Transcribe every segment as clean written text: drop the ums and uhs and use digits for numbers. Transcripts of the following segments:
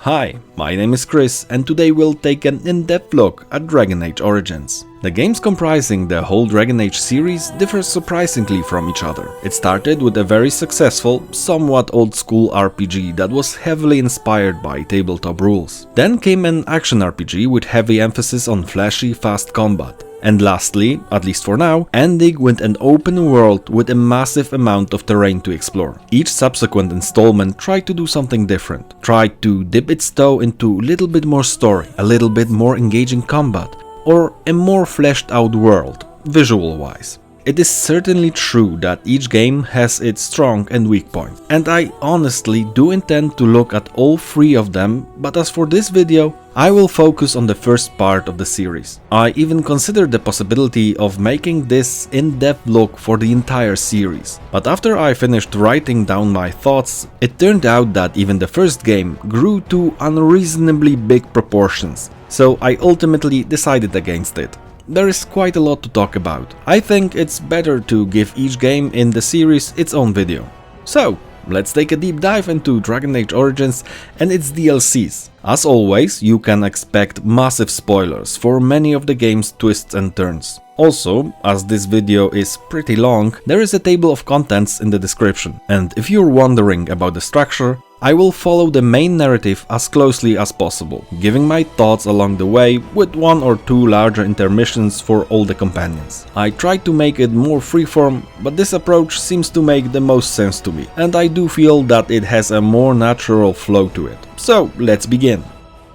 Hi, my name is Chris and today we'll take an in-depth look at Dragon Age Origins. The games comprising the whole Dragon Age series differ surprisingly from each other. It started with a very successful, somewhat old-school RPG that was heavily inspired by tabletop rules. Then came an action RPG with heavy emphasis on flashy, fast combat. And lastly, at least for now, ending with an open world with a massive amount of terrain to explore. Each subsequent installment tried to do something different, tried to dip its toe into a little bit more story, a little bit more engaging combat, or a more fleshed out world, visual-wise. It is certainly true that each game has its strong and weak points, and I honestly do intend to look at all three of them, but as for this video, I will focus on the first part of the series. I even considered the possibility of making this in-depth look for the entire series, but after I finished writing down my thoughts, it turned out that even the first game grew to unreasonably big proportions, so I ultimately decided against it. There is quite a lot to talk about. I think it's better to give each game in the series its own video. So, let's take a deep dive into Dragon Age Origins and its DLCs. As always, you can expect massive spoilers for many of the game's twists and turns. Also, as this video is pretty long, there is a table of contents in the description, and if you're wondering about the structure, I will follow the main narrative as closely as possible, giving my thoughts along the way with one or two larger intermissions for all the companions. I tried to make it more freeform, but this approach seems to make the most sense to me, and I do feel that it has a more natural flow to it. So let's begin.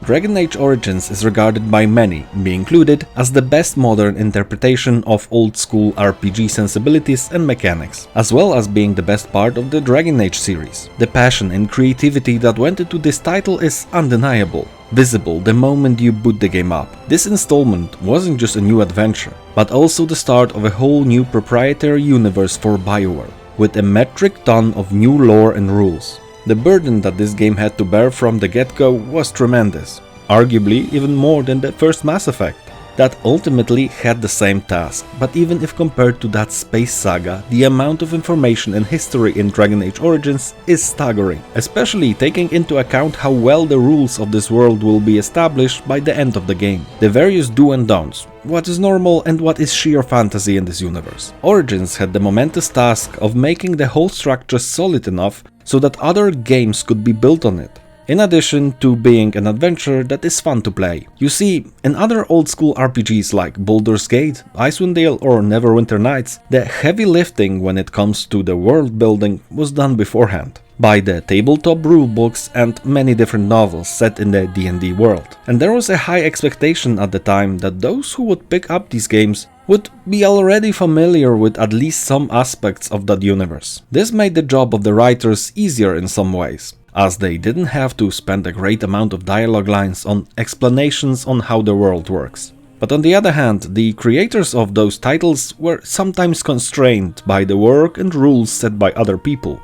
Dragon Age Origins is regarded by many, me included, as the best modern interpretation of old-school RPG sensibilities and mechanics, as well as being the best part of the Dragon Age series. The passion and creativity that went into this title is undeniable, visible the moment you boot the game up. This installment wasn't just a new adventure, but also the start of a whole new proprietary universe for BioWare, with a metric ton of new lore and rules. The burden that this game had to bear from the get-go was tremendous, arguably even more than the first Mass Effect, that ultimately had the same task, but even if compared to that space saga, the amount of information and history in Dragon Age Origins is staggering, especially taking into account how well the rules of this world will be established by the end of the game. The various do and don'ts, what is normal and what is sheer fantasy in this universe. Origins had the momentous task of making the whole structure solid enough so that other games could be built on it, in addition to being an adventure that is fun to play. You see, in other old-school RPGs like Baldur's Gate, Icewind Dale or Neverwinter Nights, the heavy lifting when it comes to the world building was done beforehand, by the tabletop rulebooks and many different novels set in the D&D world. And there was a high expectation at the time that those who would pick up these games would be already familiar with at least some aspects of that universe. This made the job of the writers easier in some ways, as they didn't have to spend a great amount of dialogue lines on explanations on how the world works. But on the other hand, the creators of those titles were sometimes constrained by the work and rules set by other people.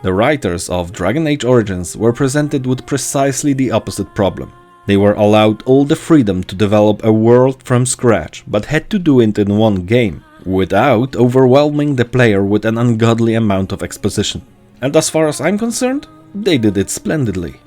The writers of Dragon Age Origins were presented with precisely the opposite problem. They were allowed all the freedom to develop a world from scratch, but had to do it in one game, without overwhelming the player with an ungodly amount of exposition. And as far as I'm concerned, they did it splendidly.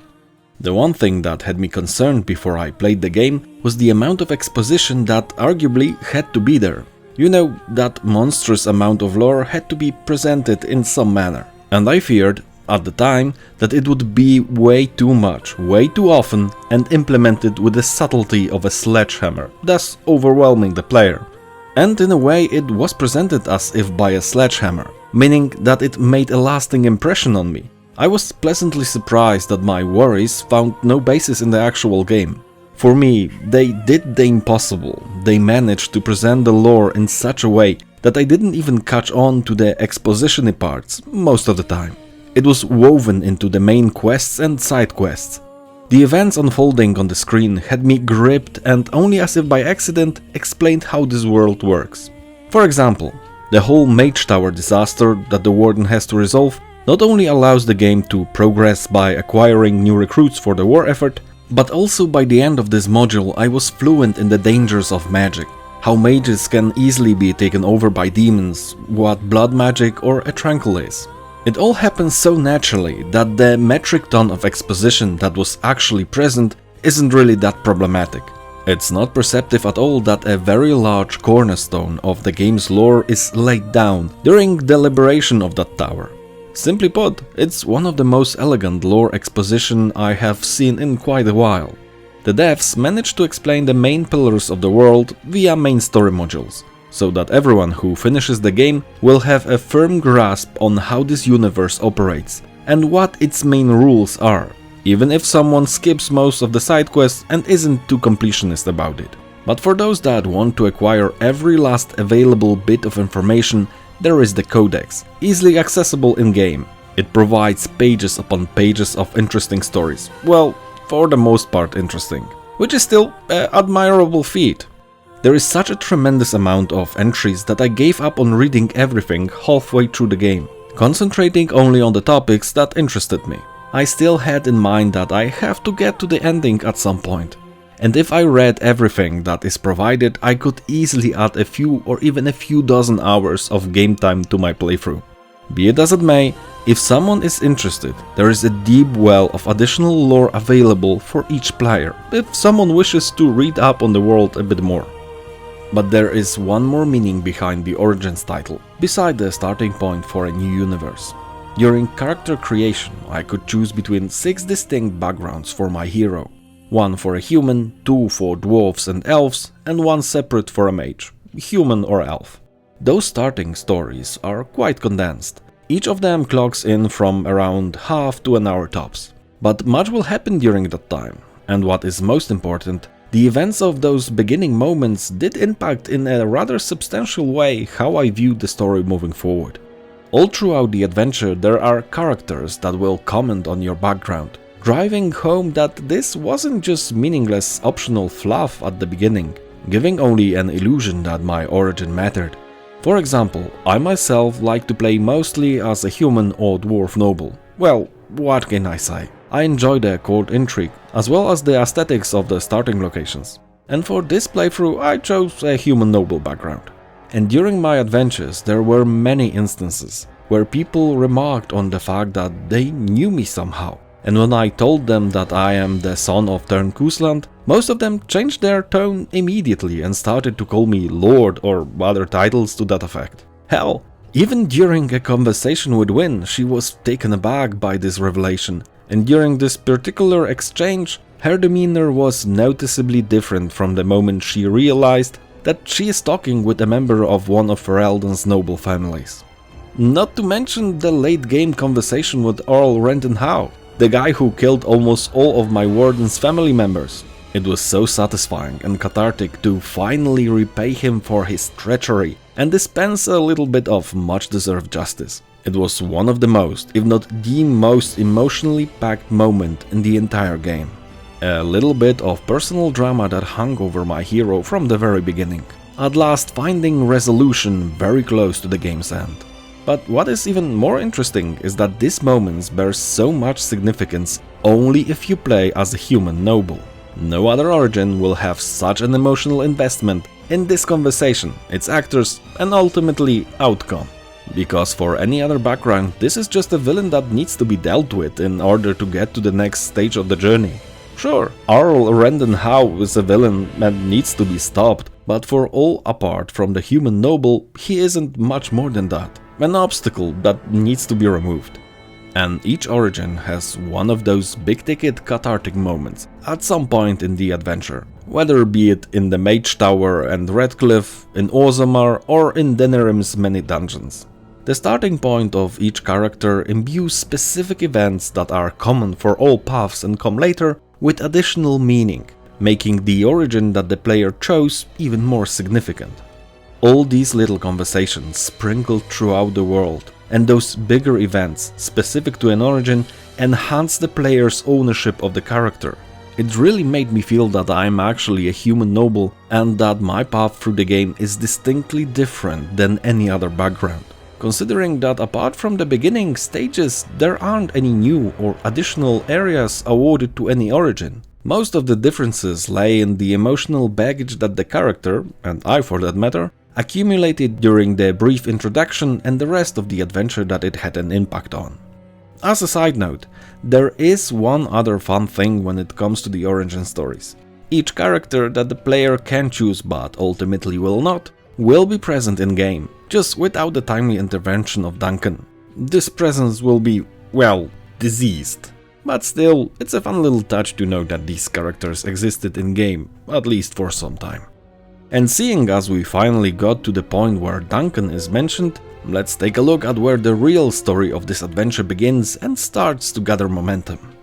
The one thing that had me concerned before I played the game was the amount of exposition that arguably had to be there. You know, that monstrous amount of lore had to be presented in some manner. And I feared, at the time, that it would be way too much, way too often, and implemented with the subtlety of a sledgehammer, thus overwhelming the player. And in a way it was presented as if by a sledgehammer, meaning that it made a lasting impression on me. I was pleasantly surprised that my worries found no basis in the actual game. For me, they did the impossible. They managed to present the lore in such a way that I didn't even catch on to the exposition-y parts most of the time. It was woven into the main quests and side quests. The events unfolding on the screen had me gripped and only as if by accident explained how this world works. For example, the whole Mage Tower disaster that the Warden has to resolve not only allows the game to progress by acquiring new recruits for the war effort, but also by the end of this module I was fluent in the dangers of magic, how mages can easily be taken over by demons, what blood magic or a tranquil is. It all happens so naturally that the metric ton of exposition that was actually present isn't really that problematic. It's not perceptive at all that a very large cornerstone of the game's lore is laid down during the liberation of that tower. Simply put, it's one of the most elegant lore exposition I have seen in quite a while. The devs managed to explain the main pillars of the world via main story modules, so that everyone who finishes the game will have a firm grasp on how this universe operates and what its main rules are, even if someone skips most of the side quests and isn't too completionist about it. But for those that want to acquire every last available bit of information, there is the Codex, easily accessible in-game. It provides pages upon pages of interesting stories, well, for the most part interesting, which is still an admirable feat. There is such a tremendous amount of entries that I gave up on reading everything halfway through the game, concentrating only on the topics that interested me. I still had in mind that I have to get to the ending at some point, and if I read everything that is provided, I could easily add a few or even a few dozen hours of game time to my playthrough. Be it as it may, if someone is interested, there is a deep well of additional lore available for each player, if someone wishes to read up on the world a bit more. But there is one more meaning behind the Origins title, beside the starting point for a new universe. During character creation, I could choose between 6 distinct backgrounds for my hero. 1 for a human, 2 for dwarves and elves, and 1 separate for a mage, human or elf. Those starting stories are quite condensed. Each of them clocks in from around half to an hour tops. But much will happen during that time, and what is most important, the events of those beginning moments did impact in a rather substantial way how I viewed the story moving forward. All throughout the adventure there are characters that will comment on your background, driving home that this wasn't just meaningless optional fluff at the beginning, giving only an illusion that my origin mattered. For example, I myself like to play mostly as a human or dwarf noble. Well, what can I say? I enjoy the court intrigue, as well as the aesthetics of the starting locations. And for this playthrough I chose a human noble background. And during my adventures there were many instances where people remarked on the fact that they knew me somehow. And when I told them that I am the son of Tern Kusland, most of them changed their tone immediately and started to call me Lord or other titles to that effect. Hell, even during a conversation with Wynne, she was taken aback by this revelation, and during this particular exchange, her demeanor was noticeably different from the moment she realized that she is talking with a member of one of Ferelden's noble families. Not to mention the late game conversation with Earl Rendenhowe, the guy who killed almost all of my Warden's family members. It was so satisfying and cathartic to finally repay him for his treachery and dispense a little bit of much-deserved justice. It was one of the most, if not the most emotionally packed moment in the entire game. A little bit of personal drama that hung over my hero from the very beginning, at last finding resolution very close to the game's end. But what is even more interesting is that these moments bear so much significance only if you play as a human noble. No other origin will have such an emotional investment in this conversation, its actors, and ultimately outcome. Because for any other background, this is just a villain that needs to be dealt with in order to get to the next stage of the journey. Sure, Earl Rendenhowe is a villain and needs to be stopped, but for all apart from the human noble, he isn't much more than that. An obstacle that needs to be removed. And each origin has one of those big-ticket cathartic moments at some point in the adventure, whether be it in the Mage Tower and Redclif, in Orzamar, or in Denerim's many dungeons. The starting point of each character imbues specific events that are common for all paths and come later with additional meaning, making the origin that the player chose even more significant. All these little conversations sprinkled throughout the world, and those bigger events specific to an origin enhance the player's ownership of the character. It really made me feel that I'm actually a human noble and that my path through the game is distinctly different than any other background. Considering that apart from the beginning stages, there aren't any new or additional areas awarded to any origin. Most of the differences lay in the emotional baggage that the character, and I for that matter, accumulated during the brief introduction and the rest of the adventure that it had an impact on. As a side note, there is one other fun thing when it comes to the origin stories. Each character that the player can choose but ultimately will not, will be present in-game, just without the timely intervention of Duncan. This presence will be, well, diseased. But still, it's a fun little touch to know that these characters existed in-game, at least for some time. And seeing as we finally got to the point where Duncan is mentioned, let's take a look at where the real story of this adventure begins and starts to gather momentum.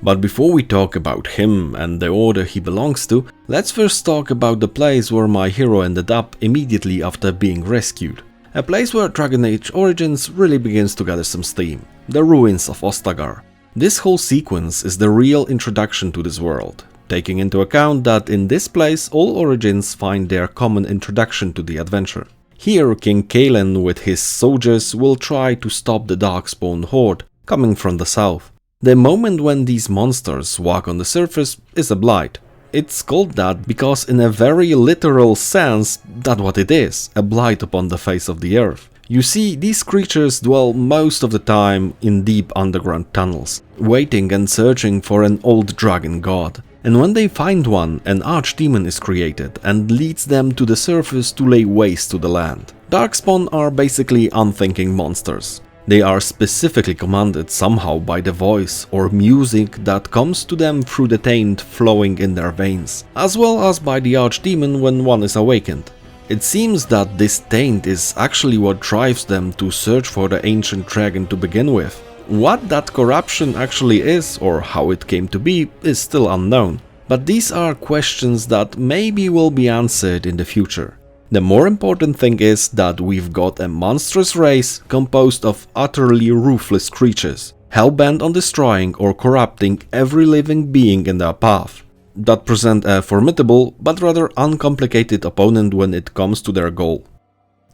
But before we talk about him and the order he belongs to, let's first talk about the place where my hero ended up immediately after being rescued. A place where Dragon Age Origins really begins to gather some steam, the ruins of Ostagar. This whole sequence is the real introduction to this world, taking into account that in this place all origins find their common introduction to the adventure. Here King Cailan with his soldiers will try to stop the Darkspawn horde coming from the south. The moment when these monsters walk on the surface is a blight. It's called that because in a very literal sense that's what it is, a blight upon the face of the earth. You see, these creatures dwell most of the time in deep underground tunnels, waiting and searching for an old dragon god. And when they find one, an archdemon is created and leads them to the surface to lay waste to the land. Darkspawn are basically unthinking monsters. They are specifically commanded somehow by the voice or music that comes to them through the taint flowing in their veins, as well as by the archdemon when one is awakened. It seems that this taint is actually what drives them to search for the ancient dragon to begin with. What that corruption actually is or how it came to be is still unknown, but these are questions that maybe will be answered in the future. The more important thing is that we've got a monstrous race composed of utterly ruthless creatures, hell-bent on destroying or corrupting every living being in their path, that present a formidable but rather uncomplicated opponent when it comes to their goal.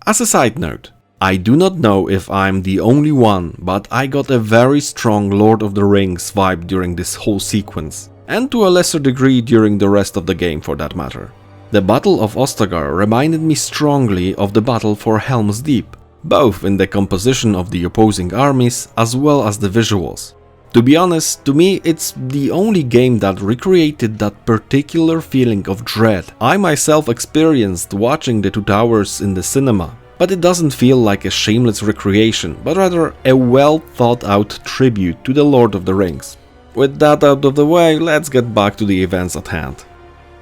As a side note, I do not know if I'm the only one, but I got a very strong Lord of the Rings vibe during this whole sequence, and to a lesser degree during the rest of the game for that matter. The Battle of Ostagar reminded me strongly of the battle for Helm's Deep, both in the composition of the opposing armies as well as the visuals. To be honest, to me it's the only game that recreated that particular feeling of dread I myself experienced watching the Two Towers in the cinema, but it doesn't feel like a shameless recreation, but rather a well thought out tribute to the Lord of the Rings. With that out of the way, let's get back to the events at hand.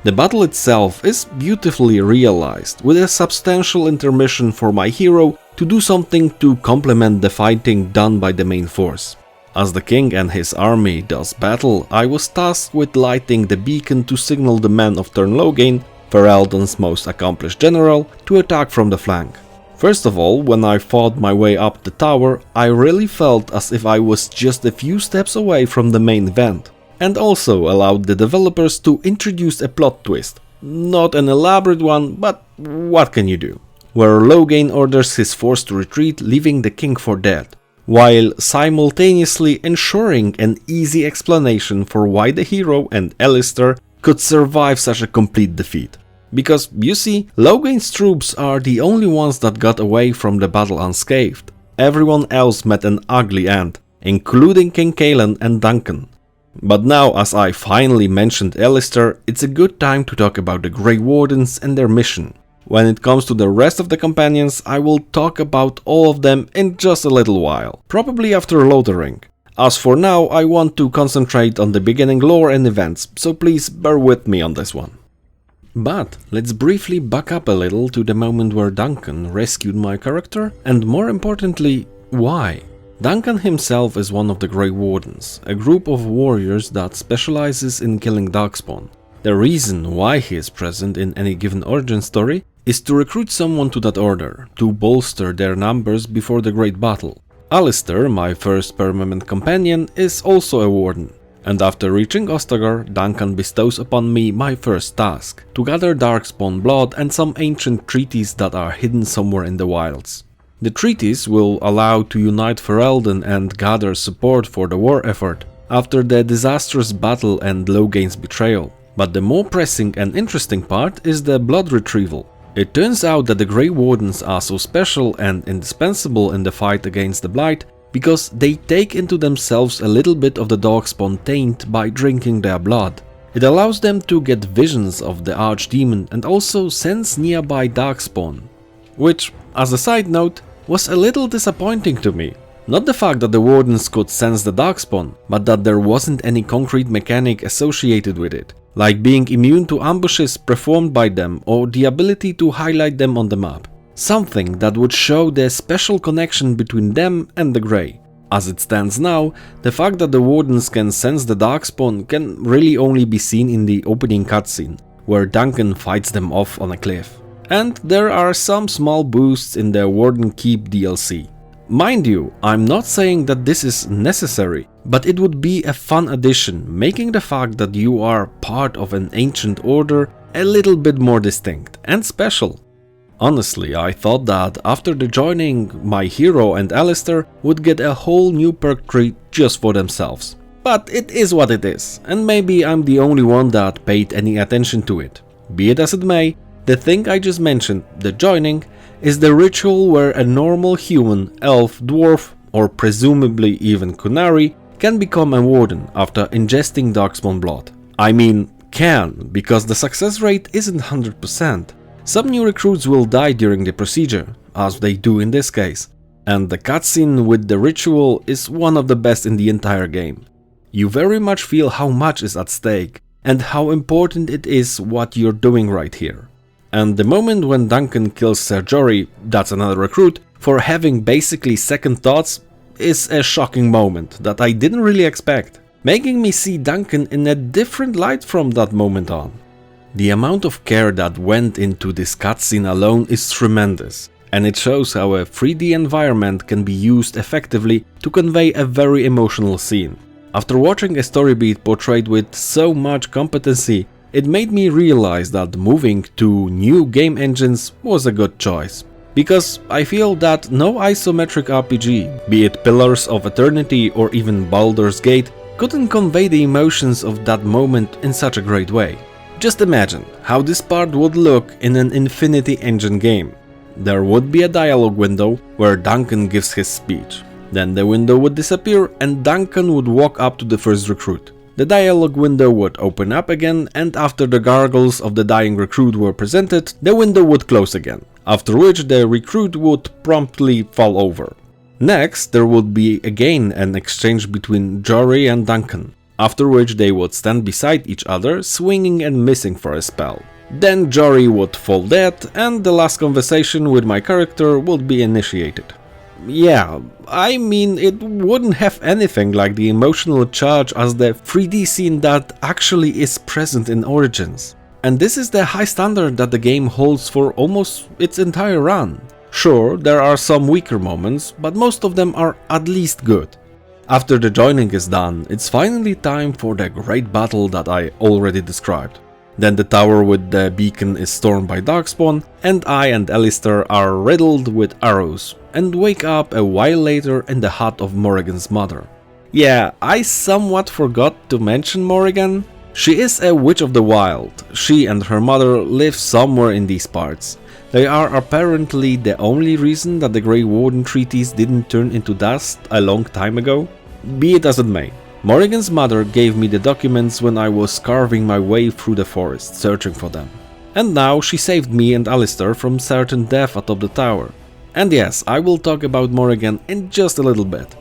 The battle itself is beautifully realized, with a substantial intermission for my hero to do something to complement the fighting done by the main force. As the king and his army does battle, I was tasked with lighting the beacon to signal the men of Turn Loghain, Ferelden's most accomplished general, to attack from the flank. First of all, when I fought my way up the tower, I really felt as if I was just a few steps away from the main event. And also allowed the developers to introduce a plot twist. Not an elaborate one, but what can you do? Where Loghain orders his force to retreat, leaving the king for dead, while simultaneously ensuring an easy explanation for why the hero and Alistair could survive such a complete defeat. Because, you see, Loghain's troops are the only ones that got away from the battle unscathed. Everyone else met an ugly end, including King Cailan and Duncan. But now, as I finally mentioned Alistair, it's a good time to talk about the Grey Wardens and their mission. When it comes to the rest of the companions, I will talk about all of them in just a little while, probably after Lothering. As for now, I want to concentrate on the beginning lore and events, so please bear with me on this one. But let's briefly back up a little to the moment where Duncan rescued my character, and more importantly, why. Duncan himself is one of the Grey Wardens, a group of warriors that specializes in killing Darkspawn. The reason why he is present in any given origin story is to recruit someone to that order, to bolster their numbers before the great battle. Alistair, my first permanent companion, is also a warden, and after reaching Ostagar, Duncan bestows upon me my first task, to gather Darkspawn blood and some ancient treaties that are hidden somewhere in the wilds. The treaties will allow to unite Ferelden and gather support for the war effort after the disastrous battle and Loghain's betrayal. But the more pressing and interesting part is the blood retrieval. It turns out that the Grey Wardens are so special and indispensable in the fight against the Blight because they take into themselves a little bit of the Darkspawn taint by drinking their blood. It allows them to get visions of the Archdemon and also sense nearby Darkspawn, which, as a side note, was a little disappointing to me. Not the fact that the Wardens could sense the Darkspawn, but that there wasn't any concrete mechanic associated with it, like being immune to ambushes performed by them or the ability to highlight them on the map. Something that would show the special connection between them and the Grey. As it stands now, the fact that the Wardens can sense the Darkspawn can really only be seen in the opening cutscene, where Duncan fights them off on a cliff. And there are some small boosts in the Warden Keep DLC. Mind you, I'm not saying that this is necessary, but it would be a fun addition, making the fact that you are part of an ancient order a little bit more distinct and special. Honestly, I thought that after the joining, my hero and Alistair would get a whole new perk tree just for themselves. But it is what it is, and maybe I'm the only one that paid any attention to it. Be it as it may, the thing I just mentioned, the joining, is the ritual where a normal human, elf, dwarf, or presumably even Kunari can become a warden after ingesting Darkspawn blood. I mean, can, because the success rate isn't 100%. Some new recruits will die during the procedure, as they do in this case, and the cutscene with the ritual is one of the best in the entire game. You very much feel how much is at stake, and how important it is what you're doing right here. And the moment when Duncan kills Ser Jory, that's another recruit, for having basically second thoughts is a shocking moment that I didn't really expect, making me see Duncan in a different light from that moment on. The amount of care that went into this cutscene alone is tremendous, and it shows how a 3D environment can be used effectively to convey a very emotional scene. After watching a story beat portrayed with so much competency, it made me realize that moving to new game engines was a good choice. Because I feel that no isometric RPG, be it Pillars of Eternity or even Baldur's Gate, couldn't convey the emotions of that moment in such a great way. Just imagine how this part would look in an Infinity Engine game. There would be a dialogue window where Duncan gives his speech. Then the window would disappear and Duncan would walk up to the first recruit. The dialogue window would open up again, and after the gargles of the dying recruit were presented, the window would close again, after which the recruit would promptly fall over. Next, there would be again an exchange between Jory and Duncan, after which they would stand beside each other, swinging and missing for a spell. Then Jory would fall dead, and the last conversation with my character would be initiated. Yeah, I mean, it wouldn't have anything like the emotional charge as the 3D scene that actually is present in Origins. And this is the high standard that the game holds for almost its entire run. Sure, there are some weaker moments, but most of them are at least good. After the joining is done, it's finally time for the great battle that I already described. Then the tower with the beacon is stormed by Darkspawn, and I and Alistair are riddled with arrows, and wake up a while later in the hut of Morrigan's mother. Yeah, I somewhat forgot to mention Morrigan. She is a witch of the wild. She and her mother live somewhere in these parts. They are apparently the only reason that the Grey Warden treaties didn't turn into dust a long time ago. Be it as it may, Morrigan's mother gave me the documents when I was carving my way through the forest, searching for them. And now she saved me and Alistair from certain death atop the tower. And yes, I will talk about Morrigan in just a little bit.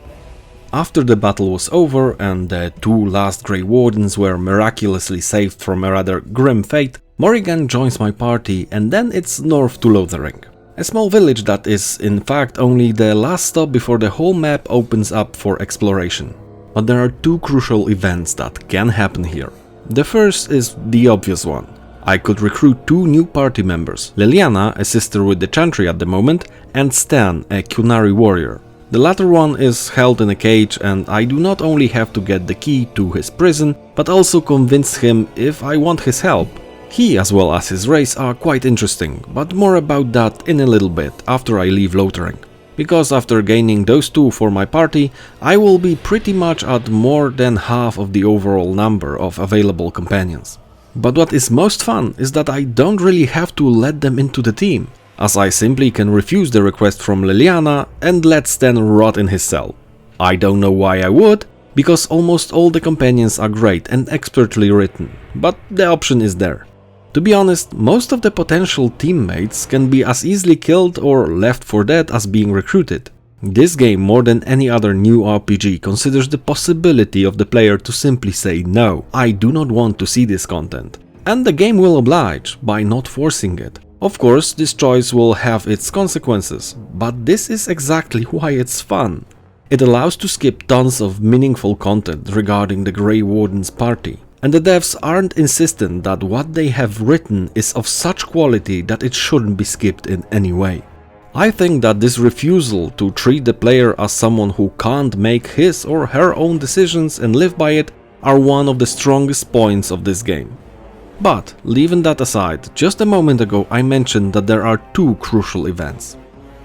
After the battle was over and the two last Grey Wardens were miraculously saved from a rather grim fate, Morrigan joins my party, and then it's north to Lothering, a small village that is in fact only the last stop before the whole map opens up for exploration. But there are two crucial events that can happen here. The first is the obvious one. I could recruit two new party members, Leliana, a sister with the Chantry at the moment, and Stan, a Kunari warrior. The latter one is held in a cage, and I do not only have to get the key to his prison, but also convince him if I want his help. He as well as his race are quite interesting, but more about that in a little bit after I leave Lothering. Because after gaining those two for my party, I will be pretty much at more than half of the overall number of available companions. But what is most fun is that I don't really have to let them into the team, as I simply can refuse the request from Leliana and let Stan rot in his cell. I don't know why I would, because almost all the companions are great and expertly written, but the option is there. To be honest, most of the potential teammates can be as easily killed or left for dead as being recruited. This game, more than any other new RPG, considers the possibility of the player to simply say no, I do not want to see this content. And the game will oblige by not forcing it. Of course, this choice will have its consequences, but this is exactly why it's fun. It allows to skip tons of meaningful content regarding the Grey Warden's party. And the devs aren't insistent that what they have written is of such quality that it shouldn't be skipped in any way. I think that this refusal to treat the player as someone who can't make his or her own decisions and live by it are one of the strongest points of this game. But, leaving that aside, just a moment ago I mentioned that there are two crucial events.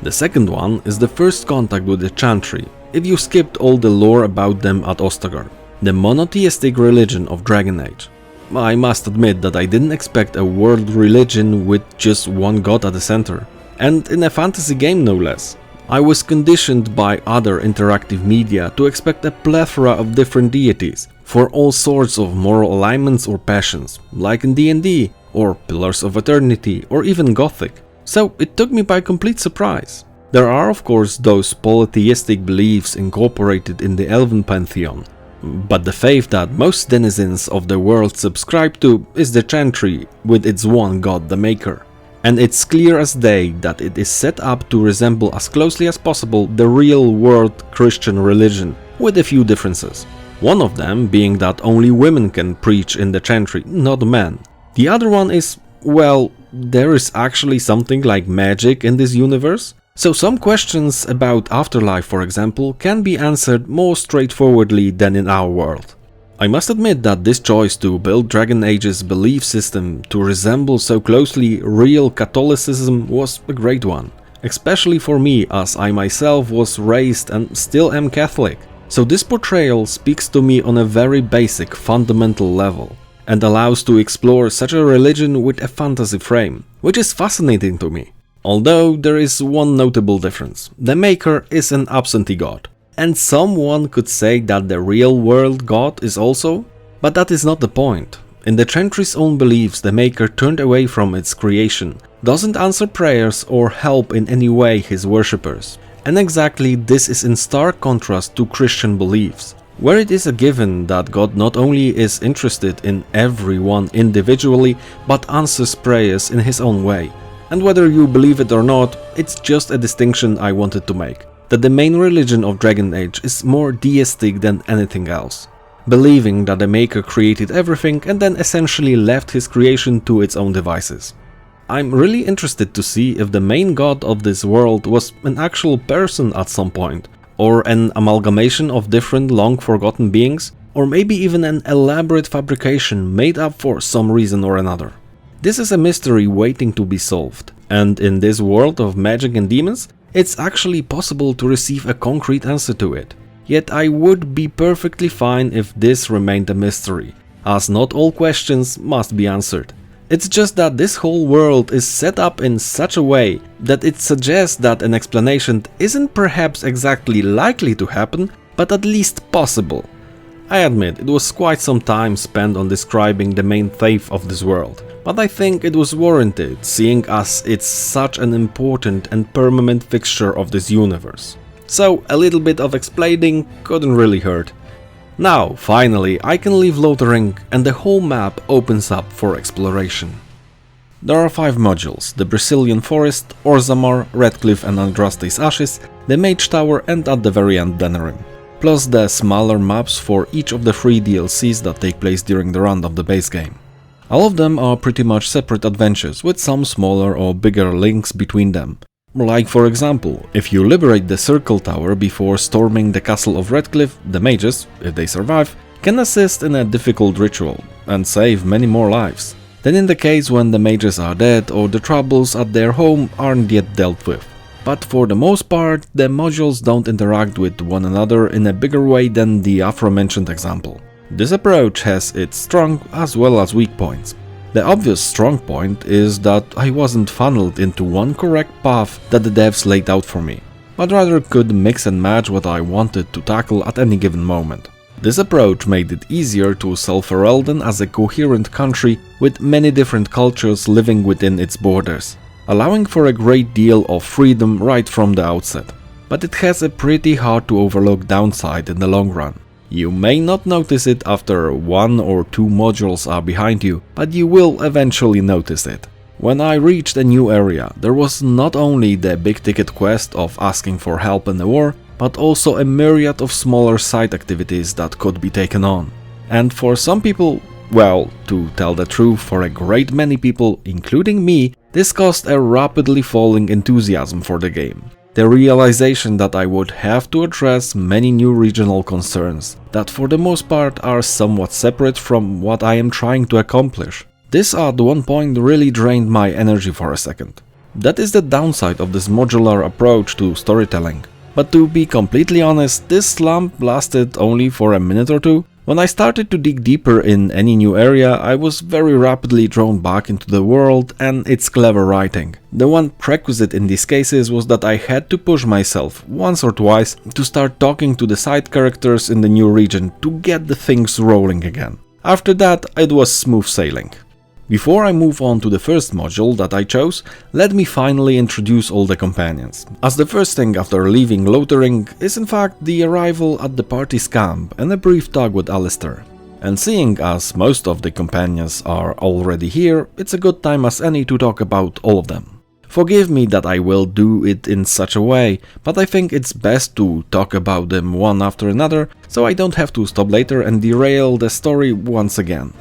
The second one is the first contact with the Chantry, if you skipped all the lore about them at Ostagar, the monotheistic religion of Dragon Age. I must admit that I didn't expect a world religion with just one god at the center. And in a fantasy game no less. I was conditioned by other interactive media to expect a plethora of different deities for all sorts of moral alignments or passions, like in D&D, or Pillars of Eternity, or even Gothic. So it took me by complete surprise. There are of course those polytheistic beliefs incorporated in the Elven pantheon, but the faith that most denizens of the world subscribe to is the Chantry with its one god, the Maker. And it's clear as day that it is set up to resemble as closely as possible the real-world Christian religion, with a few differences. One of them being that only women can preach in the Chantry, not men. The other one is, well, there is actually something like magic in this universe, so some questions about afterlife, for example, can be answered more straightforwardly than in our world. I must admit that this choice to build Dragon Age's belief system to resemble so closely real Catholicism was a great one, especially for me as I myself was raised and still am Catholic. So this portrayal speaks to me on a very basic, fundamental level, and allows to explore such a religion with a fantasy frame, which is fascinating to me. Although there is one notable difference: the Maker is an absentee god. And someone could say that the real-world god is also, but that is not the point. In the Chantry's own beliefs, the Maker turned away from its creation, doesn't answer prayers or help in any way his worshippers. And exactly this is in stark contrast to Christian beliefs, where it is a given that God not only is interested in everyone individually, but answers prayers in his own way. And whether you believe it or not, it's just a distinction I wanted to make. That the main religion of Dragon Age is more deistic than anything else, believing that the Maker created everything and then essentially left his creation to its own devices. I'm really interested to see if the main god of this world was an actual person at some point, or an amalgamation of different long-forgotten beings, or maybe even an elaborate fabrication made up for some reason or another. This is a mystery waiting to be solved, and in this world of magic and demons, it's actually possible to receive a concrete answer to it. Yet I would be perfectly fine if this remained a mystery, as not all questions must be answered. It's just that this whole world is set up in such a way that it suggests that an explanation isn't perhaps exactly likely to happen, but at least possible. I admit it was quite some time spent on describing the main faith of this world, but I think it was warranted, seeing as it's such an important and permanent fixture of this universe. So a little bit of explaining couldn't really hurt. Now, finally, I can leave Lothering and the whole map opens up for exploration. There are 5 modules: the Brecilian Forest, Orzamar, Redclif and Andraste's Ashes, the Mage Tower and at the very end Denerim. Plus the smaller maps for each of the 3 DLCs that take place during the run of the base game. All of them are pretty much separate adventures with some smaller or bigger links between them. Like for example, if you liberate the Circle Tower before storming the castle of Redclif, the mages, if they survive, can assist in a difficult ritual and save many more lives than in the case when the mages are dead or the troubles at their home aren't yet dealt with. But for the most part, the modules don't interact with one another in a bigger way than the aforementioned example. This approach has its strong as well as weak points. The obvious strong point is that I wasn't funneled into one correct path that the devs laid out for me, but rather could mix and match what I wanted to tackle at any given moment. This approach made it easier to sell Ferelden as a coherent country with many different cultures living within its borders, allowing for a great deal of freedom right from the outset. But it has a pretty hard to overlook downside in the long run. You may not notice it after 1 or 2 modules are behind you, but you will eventually notice it. When I reached a new area, there was not only the big ticket quest of asking for help in the war, but also a myriad of smaller side activities that could be taken on. And for some people, well, to tell the truth, for a great many people, including me, this caused a rapidly falling enthusiasm for the game. The realization that I would have to address many new regional concerns that for the most part are somewhat separate from what I am trying to accomplish. This at one point really drained my energy for a second. That is the downside of this modular approach to storytelling. But to be completely honest, this slump lasted only for a minute or two. When I started to dig deeper in any new area, I was very rapidly drawn back into the world and its clever writing. The one prerequisite in these cases was that I had to push myself once or twice to start talking to the side characters in the new region to get the things rolling again. After that, it was smooth sailing. Before I move on to the first module that I chose, let me finally introduce all the companions, as the first thing after leaving Lothering is in fact the arrival at the party's camp and a brief talk with Alistair. And seeing as most of the companions are already here, it's a good time as any to talk about all of them. Forgive me that I will do it in such a way, but I think it's best to talk about them one after another, so I don't have to stop later and derail the story once again.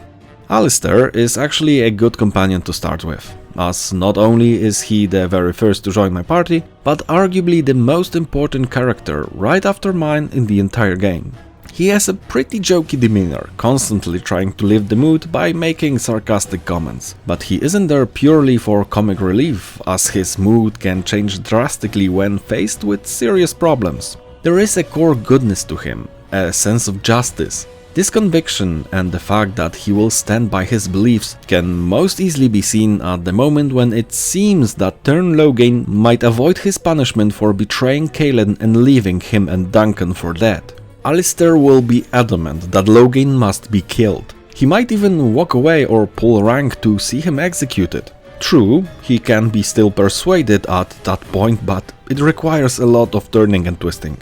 Alistair is actually a good companion to start with, as not only is he the very first to join my party, but arguably the most important character right after mine in the entire game. He has a pretty jokey demeanor, constantly trying to lift the mood by making sarcastic comments, but he isn't there purely for comic relief, as his mood can change drastically when faced with serious problems. There is a core goodness to him, a sense of justice. This conviction and the fact that he will stand by his beliefs can most easily be seen at the moment when it seems that Tern Logain might avoid his punishment for betraying Kaelin and leaving him and Duncan for dead. Alistair will be adamant that Logain must be killed. He might even walk away or pull rank to see him executed. True, he can be still persuaded at that point, but it requires a lot of turning and twisting.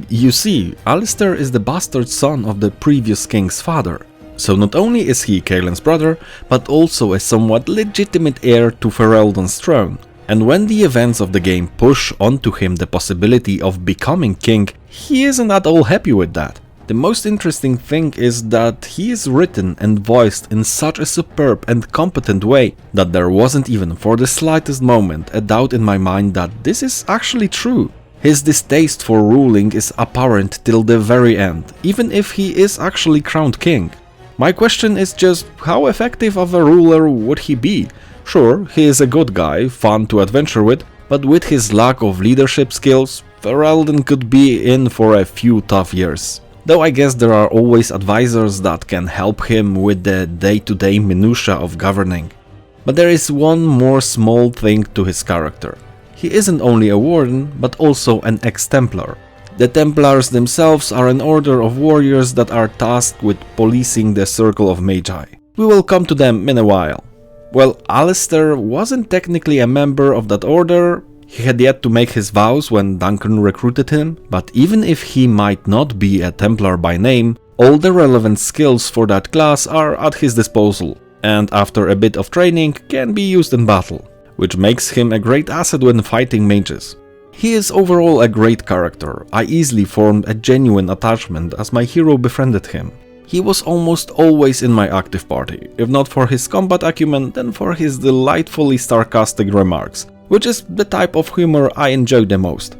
You see, Alistair is the bastard son of the previous king's father, so not only is he Kaelin's brother, but also a somewhat legitimate heir to Ferelden's throne. And when the events of the game push onto him the possibility of becoming king, he isn't at all happy with that. The most interesting thing is that he is written and voiced in such a superb and competent way that there wasn't even for the slightest moment a doubt in my mind that this is actually true. His distaste for ruling is apparent till the very end, even if he is actually crowned king. My question is just, how effective of a ruler would he be? Sure, he is a good guy, fun to adventure with, but with his lack of leadership skills, Ferelden could be in for a few tough years. Though I guess there are always advisors that can help him with the day-to-day minutiae of governing. But there is one more small thing to his character. He isn't only a warden, but also an ex-Templar. The Templars themselves are an order of warriors that are tasked with policing the Circle of Magi. We will come to them in a while. Well, Alistair wasn't technically a member of that order. He had yet to make his vows when Duncan recruited him, but even if he might not be a Templar by name, all the relevant skills for that class are at his disposal, and after a bit of training can be used in battle, which makes him a great asset when fighting mages. He is overall a great character. I easily formed a genuine attachment as my hero befriended him. He was almost always in my active party, if not for his combat acumen, then for his delightfully sarcastic remarks, which is the type of humor I enjoy the most.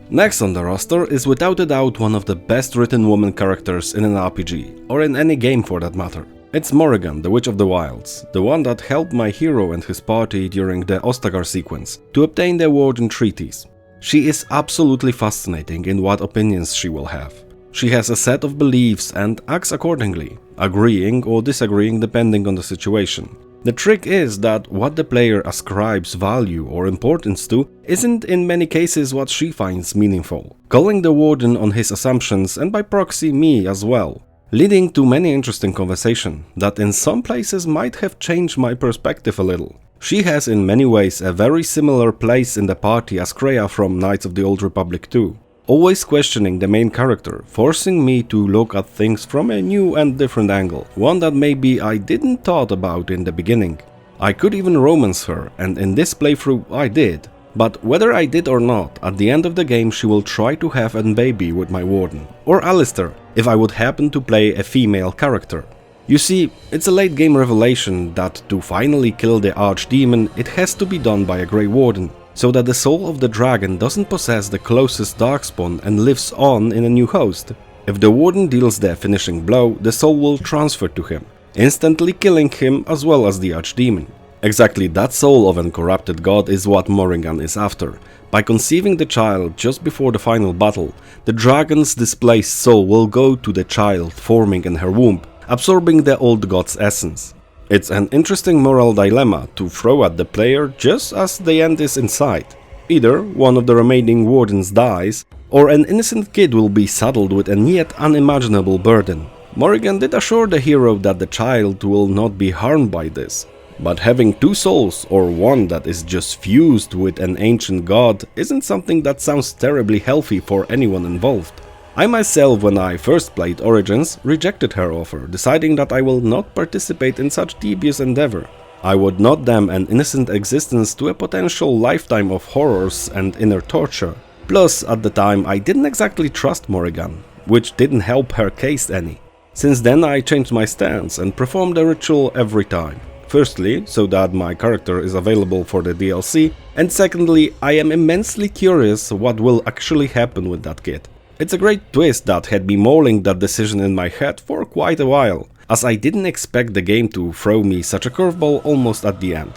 Next on the roster is without a doubt one of the best written woman characters in an RPG, or in any game for that matter. It's Morrigan, the Witch of the Wilds, the one that helped my hero and his party during the Ostagar sequence to obtain the Warden treaties. She is absolutely fascinating in what opinions she will have. She has a set of beliefs and acts accordingly, agreeing or disagreeing depending on the situation. The trick is that what the player ascribes value or importance to isn't in many cases what she finds meaningful, calling the Warden on his assumptions and by proxy me as well, leading to many interesting conversations that in some places might have changed my perspective a little. She has in many ways a very similar place in the party as Kreia from Knights of the Old Republic 2. Always questioning the main character, forcing me to look at things from a new and different angle, one that maybe I didn't thought about in the beginning. I could even romance her, and in this playthrough I did. But whether I did or not, at the end of the game she will try to have a baby with my Warden, or Alistair, if I would happen to play a female character. You see, it's a late game revelation that to finally kill the Archdemon it has to be done by a Grey Warden, so that the soul of the dragon doesn't possess the closest Darkspawn and lives on in a new host. If the Warden deals the finishing blow, the soul will transfer to him, instantly killing him as well as the Archdemon. Exactly that soul of an corrupted god is what Morrigan is after. By conceiving the child just before the final battle, the dragon's displaced soul will go to the child forming in her womb, absorbing the old god's essence. It's an interesting moral dilemma to throw at the player just as the end is in sight. Either one of the remaining wardens dies, or an innocent kid will be saddled with a yet unimaginable burden. Morrigan did assure the hero that the child will not be harmed by this, but having two souls or one that is just fused with an ancient god isn't something that sounds terribly healthy for anyone involved. I myself, when I first played Origins, rejected her offer, deciding that I will not participate in such devious endeavor. I would not damn an innocent existence to a potential lifetime of horrors and inner torture. Plus, at the time, I didn't exactly trust Morrigan, which didn't help her case any. Since then I changed my stance and performed the ritual every time. Firstly, so that my character is available for the DLC, and secondly, I am immensely curious what will actually happen with that kid. It's a great twist that had me mulling that decision in my head for quite a while, as I didn't expect the game to throw me such a curveball almost at the end.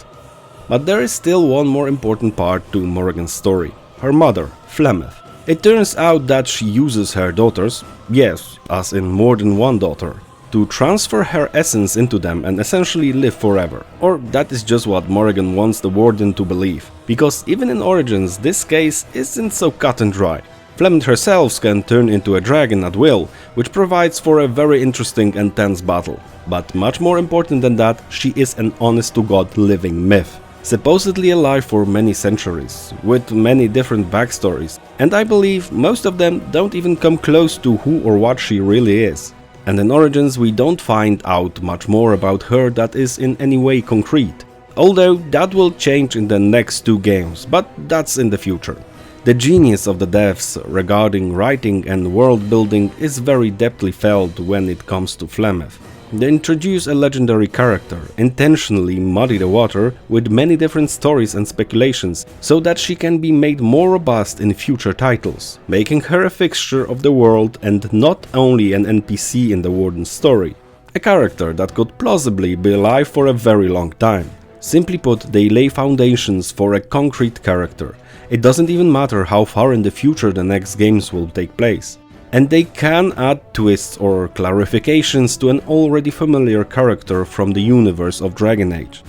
But there is still one more important part to Morrigan's story, her mother, Flemeth. It turns out that she uses her daughters, yes, as in more than one daughter, to transfer her essence into them and essentially live forever. Or that is just what Morrigan wants the Warden to believe, because even in Origins this case isn't so cut and dry. Flemeth herself can turn into a dragon at will, which provides for a very interesting and tense battle. But much more important than that, she is an honest-to-God living myth, supposedly alive for many centuries, with many different backstories, and I believe most of them don't even come close to who or what she really is. And in Origins we don't find out much more about her that is in any way concrete, although that will change in the next two games, but that's in the future. The genius of the devs regarding writing and world building is very depthly felt when it comes to Flemeth. They introduce a legendary character, intentionally muddy the water with many different stories and speculations, so that she can be made more robust in future titles, making her a fixture of the world and not only an NPC in the Warden's story. A character that could plausibly be alive for a very long time. Simply put, they lay foundations for a concrete character. It doesn't even matter how far in the future the next games will take place. And they can add twists or clarifications to an already familiar character from the universe of Dragon Age.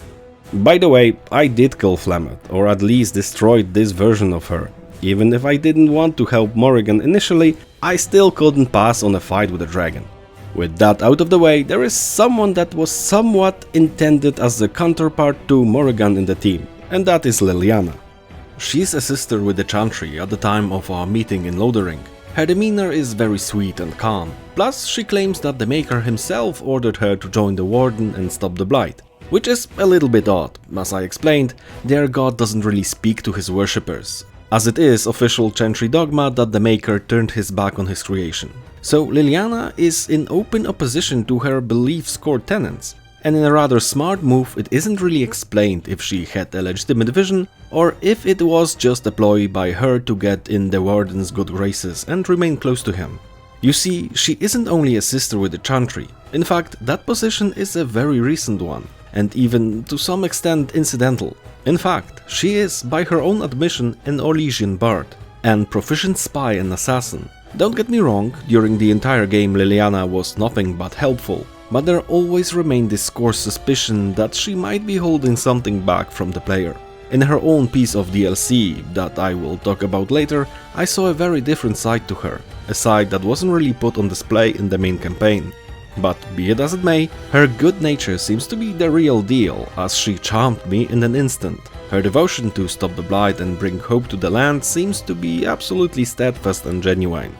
By the way, I did kill Flemeth, or at least destroyed this version of her. Even if I didn't want to help Morrigan initially, I still couldn't pass on a fight with a dragon. With that out of the way, there is someone that was somewhat intended as the counterpart to Morrigan in the team, and that is Leliana. She's a sister with the Chantry at the time of our meeting in Lothering. Her demeanor is very sweet and calm, plus she claims that the Maker himself ordered her to join the Warden and stop the Blight, which is a little bit odd. As I explained, their god doesn't really speak to his worshippers, as it is official Chantry dogma that the Maker turned his back on his creation. So Leliana is in open opposition to her belief's core tenets, and in a rather smart move it isn't really explained if she had a legitimate vision or if it was just a ploy by her to get in the Warden's good graces and remain close to him. You see, she isn't only a sister with the Chantry. In fact, that position is a very recent one, and even to some extent incidental. In fact, she is, by her own admission, an Orlesian bard, and proficient spy and assassin. Don't get me wrong, during the entire game Leliana was nothing but helpful, but there always remained this core suspicion that she might be holding something back from the player. In her own piece of DLC, that I will talk about later, I saw a very different side to her, a side that wasn't really put on display in the main campaign. But be it as it may, her good nature seems to be the real deal, as she charmed me in an instant. Her devotion to stop the Blight and bring hope to the land seems to be absolutely steadfast and genuine.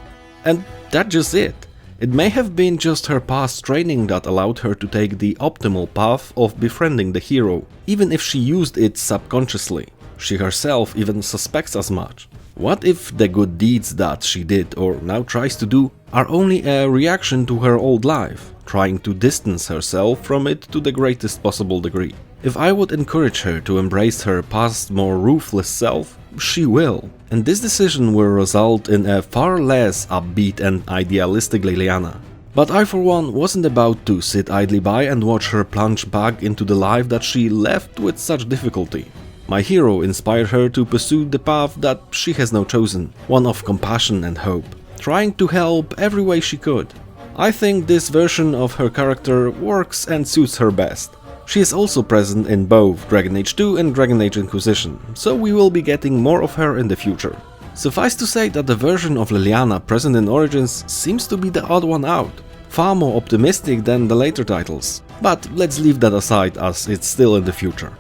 And that's just it. It may have been just her past training that allowed her to take the optimal path of befriending the hero, even if she used it subconsciously. She herself even suspects as much. What if the good deeds that she did or now tries to do are only a reaction to her old life, trying to distance herself from it to the greatest possible degree? If I would encourage her to embrace her past more ruthless self, she will, and this decision will result in a far less upbeat and idealistic Leliana. But I for one wasn't about to sit idly by and watch her plunge back into the life that she left with such difficulty. My hero inspired her to pursue the path that she has now chosen, one of compassion and hope, trying to help every way she could. I think this version of her character works and suits her best. She is also present in both Dragon Age 2 and Dragon Age Inquisition, so we will be getting more of her in the future. Suffice to say that the version of Leliana present in Origins seems to be the odd one out, far more optimistic than the later titles, but let's leave that aside as it's still in the future.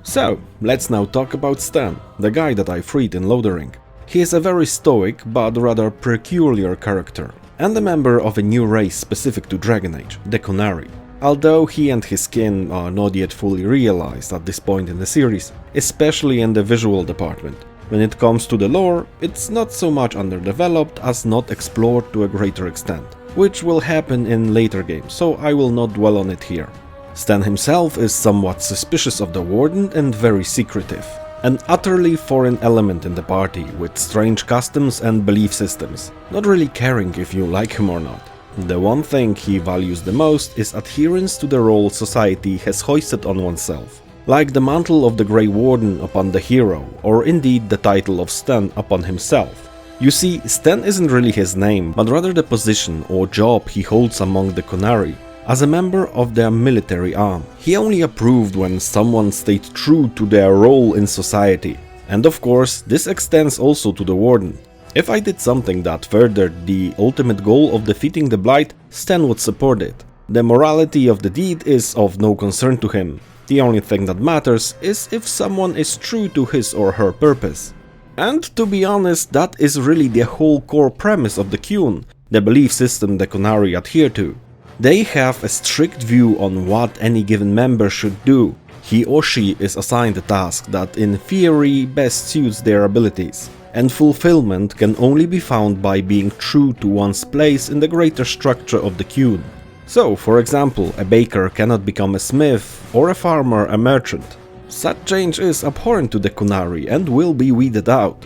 So, let's now talk about Sten, the guy that I freed in Lothering. He is a very stoic but rather peculiar character, and a member of a new race specific to Dragon Age, the Qunari. Although he and his kin are not yet fully realized at this point in the series, especially in the visual department. When it comes to the lore, it's not so much underdeveloped as not explored to a greater extent, which will happen in later games, so I will not dwell on it here. Sten himself is somewhat suspicious of the Warden and very secretive, an utterly foreign element in the party with strange customs and belief systems, not really caring if you like him or not. The one thing he values the most is adherence to the role society has hoisted on oneself, like the mantle of the Grey Warden upon the hero, or indeed the title of Sten upon himself. You see, Sten isn't really his name, but rather the position or job he holds among the Qunari. As a member of their military arm, he only approved when someone stayed true to their role in society. And of course, this extends also to the Warden. If I did something that furthered the ultimate goal of defeating the Blight, Sten would support it. The morality of the deed is of no concern to him. The only thing that matters is if someone is true to his or her purpose. And to be honest, that is really the whole core premise of the Qun, the belief system the Qunari adhere to. They have a strict view on what any given member should do. He or she is assigned a task that in theory best suits their abilities, and fulfillment can only be found by being true to one's place in the greater structure of the Qun. So, for example, a baker cannot become a smith, or a farmer a merchant. Such change is abhorrent to the Qunari and will be weeded out.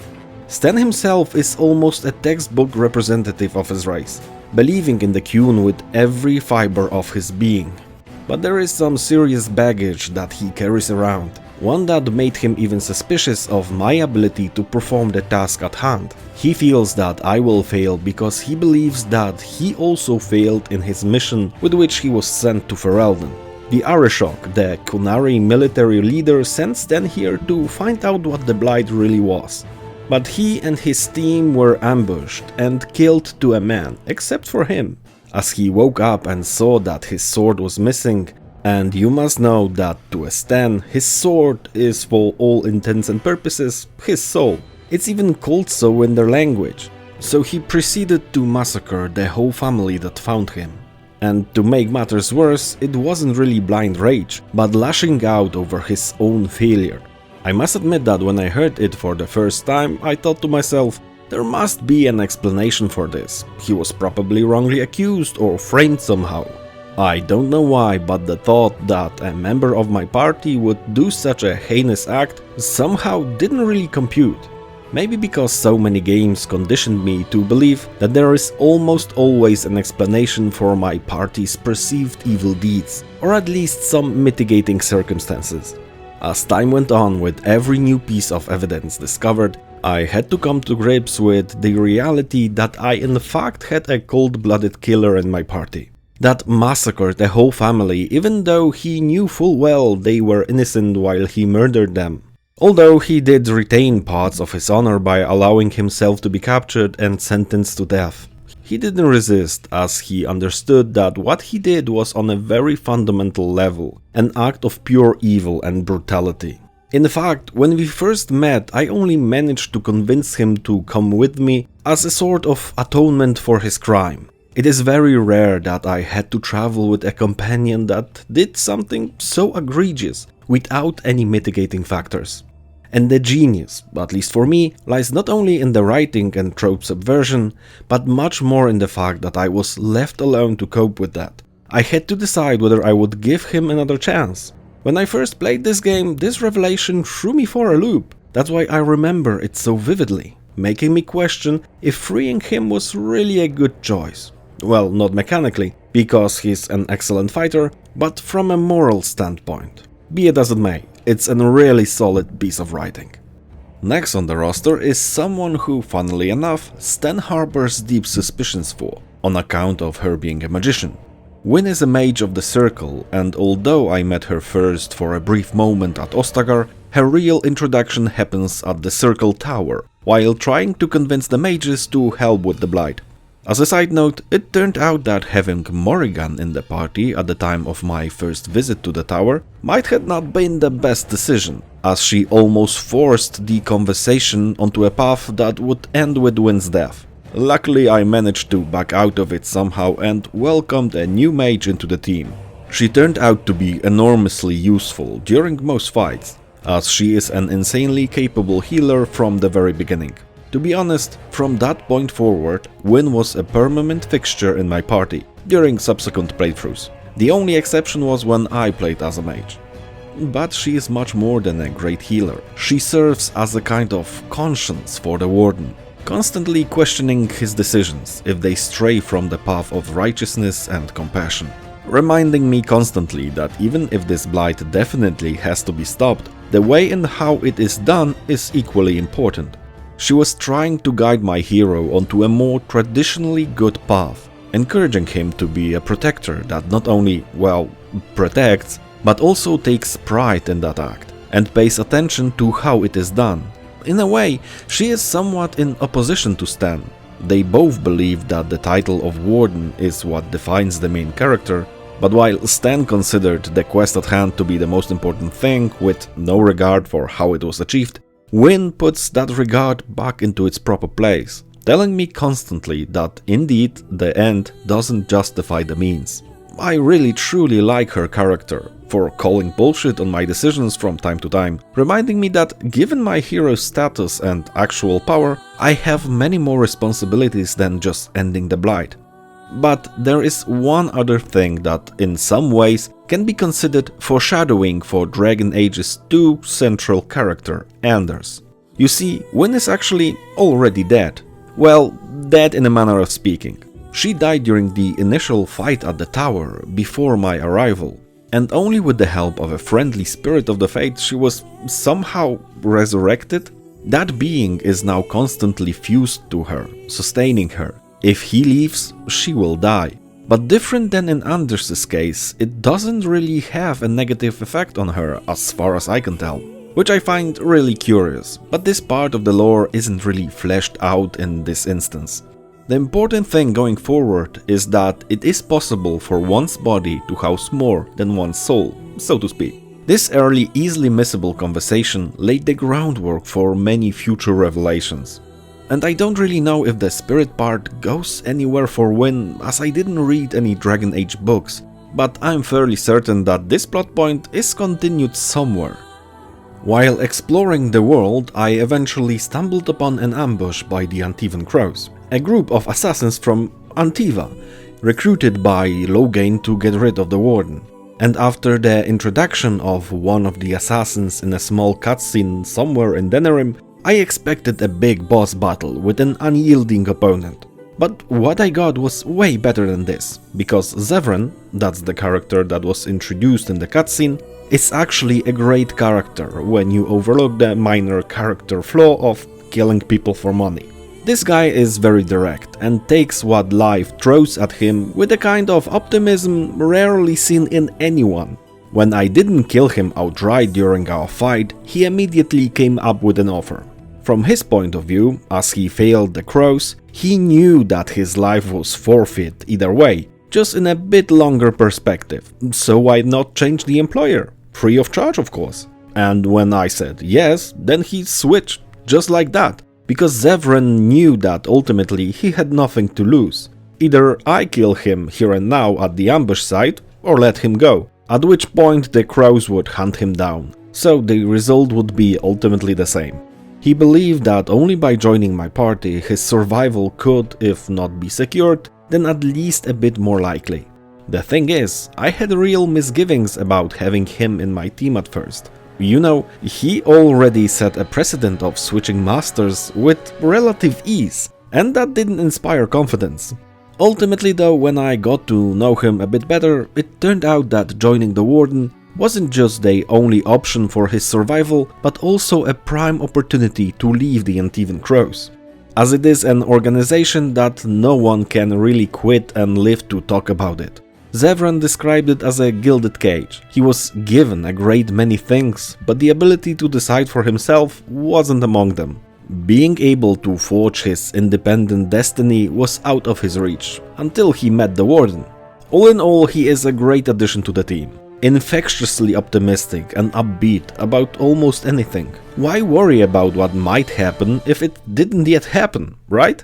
Sten himself is almost a textbook representative of his race, believing in the Qun with every fiber of his being. But there is some serious baggage that he carries around, one that made him even suspicious of my ability to perform the task at hand. He feels that I will fail because he believes that he also failed in his mission with which he was sent to Ferelden. The Arishok, the Qunari military leader, sent Sten here to find out what the Blight really was. But he and his team were ambushed and killed to a man, except for him, as he woke up and saw that his sword was missing. And you must know that to a Sten, his sword is for all intents and purposes his soul. It's even called so in their language. So he proceeded to massacre the whole family that found him. And to make matters worse, it wasn't really blind rage, but lashing out over his own failure. I must admit that when I heard it for the first time, I thought to myself, there must be an explanation for this. He was probably wrongly accused or framed somehow. I don't know why, but the thought that a member of my party would do such a heinous act somehow didn't really compute. Maybe because so many games conditioned me to believe that there is almost always an explanation for my party's perceived evil deeds, or at least some mitigating circumstances. As time went on, with every new piece of evidence discovered, I had to come to grips with the reality that I in fact had a cold-blooded killer in my party. That massacred the whole family even though he knew full well they were innocent while he murdered them. Although he did retain parts of his honor by allowing himself to be captured and sentenced to death. He didn't resist, as he understood that what he did was on a very fundamental level, an act of pure evil and brutality. In fact, when we first met, I only managed to convince him to come with me as a sort of atonement for his crime. It is very rare that I had to travel with a companion that did something so egregious without any mitigating factors. And the genius, at least for me, lies not only in the writing and trope subversion, but much more in the fact that I was left alone to cope with that. I had to decide whether I would give him another chance. When I first played this game, this revelation threw me for a loop. That's why I remember it so vividly, making me question if freeing him was really a good choice. Well, not mechanically, because he's an excellent fighter, but from a moral standpoint. Be it as it may, it's a really solid piece of writing. Next on the roster is someone who, funnily enough, Stan harbors deep suspicions for, on account of her being a magician. Wynn is a mage of the Circle, and although I met her first for a brief moment at Ostagar, her real introduction happens at the Circle Tower, while trying to convince the mages to help with the Blight. As a side note, it turned out that having Morrigan in the party at the time of my first visit to the tower might have not been the best decision, as she almost forced the conversation onto a path that would end with Wynn's death. Luckily, I managed to back out of it somehow and welcomed a new mage into the team. She turned out to be enormously useful during most fights, as she is an insanely capable healer from the very beginning. To be honest, from that point forward, Wynn was a permanent fixture in my party during subsequent playthroughs. The only exception was when I played as a mage. But she is much more than a great healer. She serves as a kind of conscience for the Warden, constantly questioning his decisions if they stray from the path of righteousness and compassion, reminding me constantly that even if this blight definitely has to be stopped, the way and how it is done is equally important. She was trying to guide my hero onto a more traditionally good path, encouraging him to be a protector that not only, well, protects, but also takes pride in that act, and pays attention to how it is done. In a way, she is somewhat in opposition to Stan. They both believe that the title of Warden is what defines the main character, but while Stan considered the quest at hand to be the most important thing, with no regard for how it was achieved, Wynn puts that regard back into its proper place, telling me constantly that indeed the end doesn't justify the means. I really truly like her character, for calling bullshit on my decisions from time to time, reminding me that given my hero's status and actual power, I have many more responsibilities than just ending the blight. But there is one other thing that in some ways can be considered foreshadowing for Dragon Age's 2 central character, Anders. You see, Wynn is actually already dead. Well, dead in a manner of speaking. She died during the initial fight at the tower before my arrival, and only with the help of a friendly spirit of the fates she was somehow resurrected. That being is now constantly fused to her, sustaining her. If he leaves, she will die. But different than in Anders' case, it doesn't really have a negative effect on her as far as I can tell, which I find really curious, but this part of the lore isn't really fleshed out in this instance. The important thing going forward is that it is possible for one's body to house more than one's soul, so to speak. This early, easily missable conversation laid the groundwork for many future revelations. And I don't really know if the spirit part goes anywhere for Wynn, as I didn't read any Dragon Age books, but I'm fairly certain that this plot point is continued somewhere. While exploring the world, I eventually stumbled upon an ambush by the Antivan Crows, a group of assassins from Antiva, recruited by Loghain to get rid of the Warden. And after the introduction of one of the assassins in a small cutscene somewhere in Denerim, I expected a big boss battle with an unyielding opponent. But what I got was way better than this, because Zevran, that's the character that was introduced in the cutscene, is actually a great character when you overlook the minor character flaw of killing people for money. This guy is very direct and takes what life throws at him with a kind of optimism rarely seen in anyone. When I didn't kill him outright during our fight, he immediately came up with an offer. From his point of view, as he failed the crows, he knew that his life was forfeit either way, just in a bit longer perspective, so why not change the employer? Free of charge, of course. And when I said yes, then he switched, just like that, because Zevran knew that ultimately he had nothing to lose. Either I kill him here and now at the ambush site, or let him go, at which point the crows would hunt him down, so the result would be ultimately the same. He believed that only by joining my party his survival could, if not be secured, then at least a bit more likely. The thing is, I had real misgivings about having him in my team at first. You know, he already set a precedent of switching masters with relative ease, and that didn't inspire confidence. Ultimately though, when I got to know him a bit better, it turned out that joining the Warden wasn't just the only option for his survival, but also a prime opportunity to leave the Uneven Crows. As it is an organization that no one can really quit and live to talk about it. Zevran described it as a gilded cage. He was given a great many things, but the ability to decide for himself wasn't among them. Being able to forge his independent destiny was out of his reach, until he met the Warden. All in all, he is a great addition to the team. Infectiously optimistic and upbeat about almost anything. Why worry about what might happen if it didn't yet happen, right?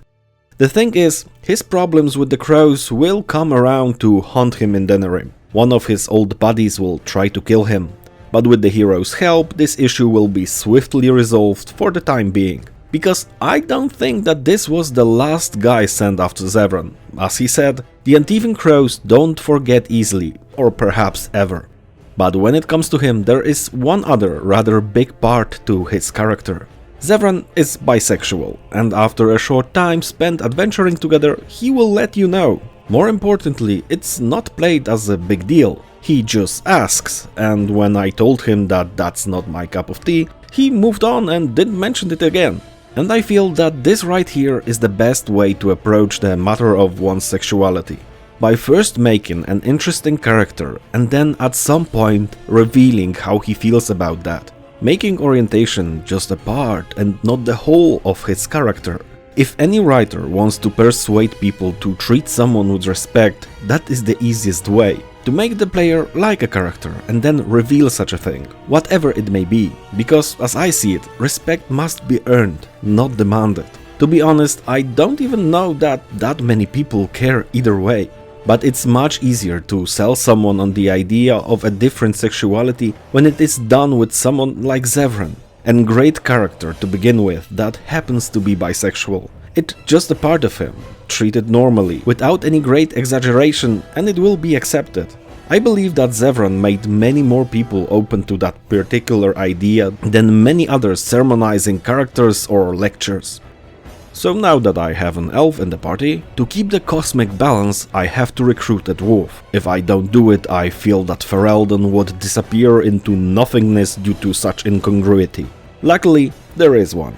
The thing is, his problems with the crows will come around to haunt him in Denerim. One of his old buddies will try to kill him, but with the hero's help this issue will be swiftly resolved for the time being. Because I don't think that this was the last guy sent after Zevran. As he said, the Uneven Crows don't forget easily, or perhaps ever. But when it comes to him, there is one other rather big part to his character. Zevran is bisexual, and after a short time spent adventuring together, he will let you know. More importantly, it's not played as a big deal. He just asks, and when I told him that that's not my cup of tea, he moved on and didn't mention it again. And I feel that this right here is the best way to approach the matter of one's sexuality. By first making an interesting character and then at some point revealing how he feels about that. Making orientation just a part and not the whole of his character. If any writer wants to persuade people to treat someone with respect, that is the easiest way. To make the player like a character and then reveal such a thing, whatever it may be. Because, as I see it, respect must be earned, not demanded. To be honest, I don't even know that many people care either way. But it's much easier to sell someone on the idea of a different sexuality when it is done with someone like Zevran. And great character to begin with that happens to be bisexual. It's just a part of him, treated normally, without any great exaggeration, and it will be accepted. I believe that Zevran made many more people open to that particular idea than many other sermonizing characters or lectures. So now that I have an elf in the party, to keep the cosmic balance I have to recruit a dwarf. If I don't do it, I feel that Ferelden would disappear into nothingness due to such incongruity. Luckily, there is one.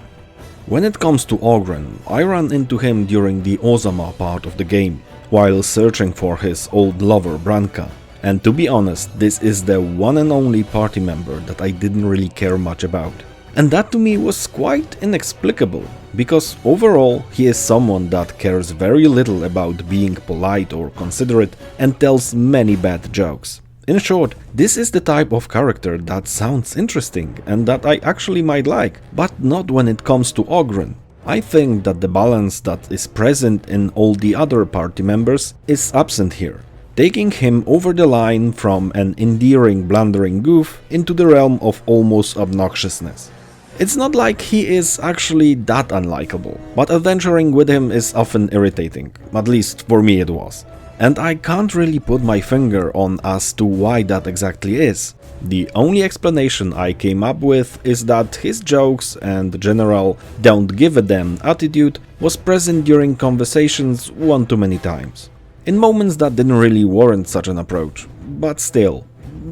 When it comes to Ogren, I ran into him during the Orzamar part of the game, while searching for his old lover Branka. And to be honest, this is the one and only party member that I didn't really care much about. And that to me was quite inexplicable, because overall he is someone that cares very little about being polite or considerate and tells many bad jokes. In short, this is the type of character that sounds interesting and that I actually might like, but not when it comes to Ogren. I think that the balance that is present in all the other party members is absent here, taking him over the line from an endearing blundering goof into the realm of almost obnoxiousness. It's not like he is actually that unlikable, but adventuring with him is often irritating, at least for me it was. And I can't really put my finger on as to why that exactly is. The only explanation I came up with is that his jokes and general don't give a damn attitude was present during conversations one too many times. In moments that didn't really warrant such an approach, but still.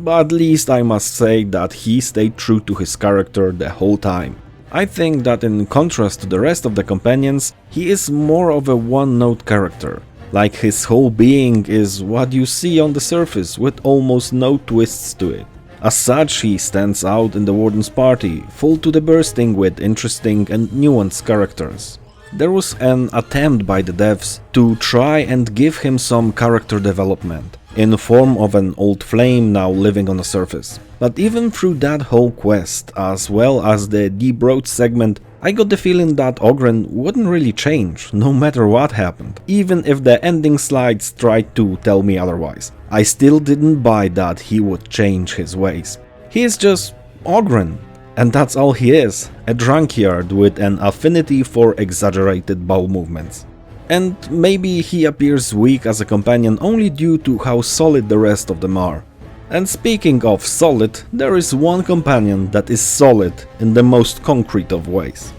But at least I must say that he stayed true to his character the whole time. I think that in contrast to the rest of the companions, he is more of a one-note character. Like his whole being is what you see on the surface with almost no twists to it. As such, he stands out in the Warden's party, full to the bursting with interesting and nuanced characters. There was an attempt by the devs to try and give him some character development, in the form of an old flame now living on the surface. But even through that whole quest, as well as the Deep Road segment, I got the feeling that Oghren wouldn't really change, no matter what happened, even if the ending slides tried to tell me otherwise. I still didn't buy that he would change his ways. He is just Oghren, and that's all he is, a drunkard with an affinity for exaggerated bowel movements. And maybe he appears weak as a companion only due to how solid the rest of them are. And speaking of solid, there is one companion that is solid in the most concrete of ways.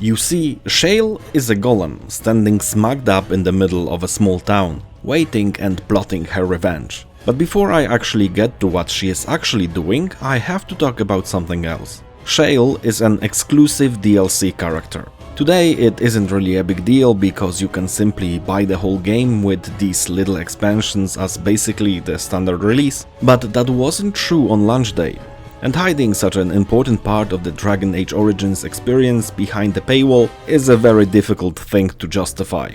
You see, Shale is a golem standing smack up in the middle of a small town, waiting and plotting her revenge. But before I actually get to what she is actually doing, I have to talk about something else. Shale is an exclusive DLC character. Today it isn't really a big deal because you can simply buy the whole game with these little expansions as basically the standard release, but that wasn't true on launch day. And hiding such an important part of the Dragon Age Origins experience behind the paywall is a very difficult thing to justify.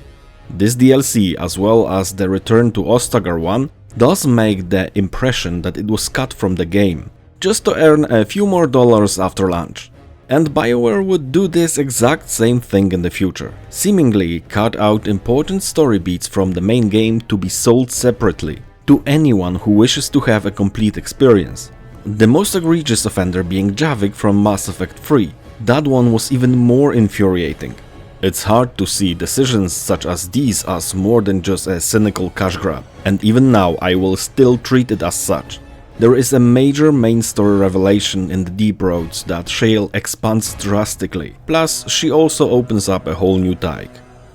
This DLC, as well as the return to Ostagar one, does make the impression that it was cut from the game, just to earn a few more dollars after launch. And BioWare would do this exact same thing in the future, seemingly cut out important story beats from the main game to be sold separately, to anyone who wishes to have a complete experience. The most egregious offender being Javik from Mass Effect 3, that one was even more infuriating. It's hard to see decisions such as these as more than just a cynical cash grab, and even now I will still treat it as such. There is a major main story revelation in the Deep Roads that Shale expands drastically, plus she also opens up a whole new tike.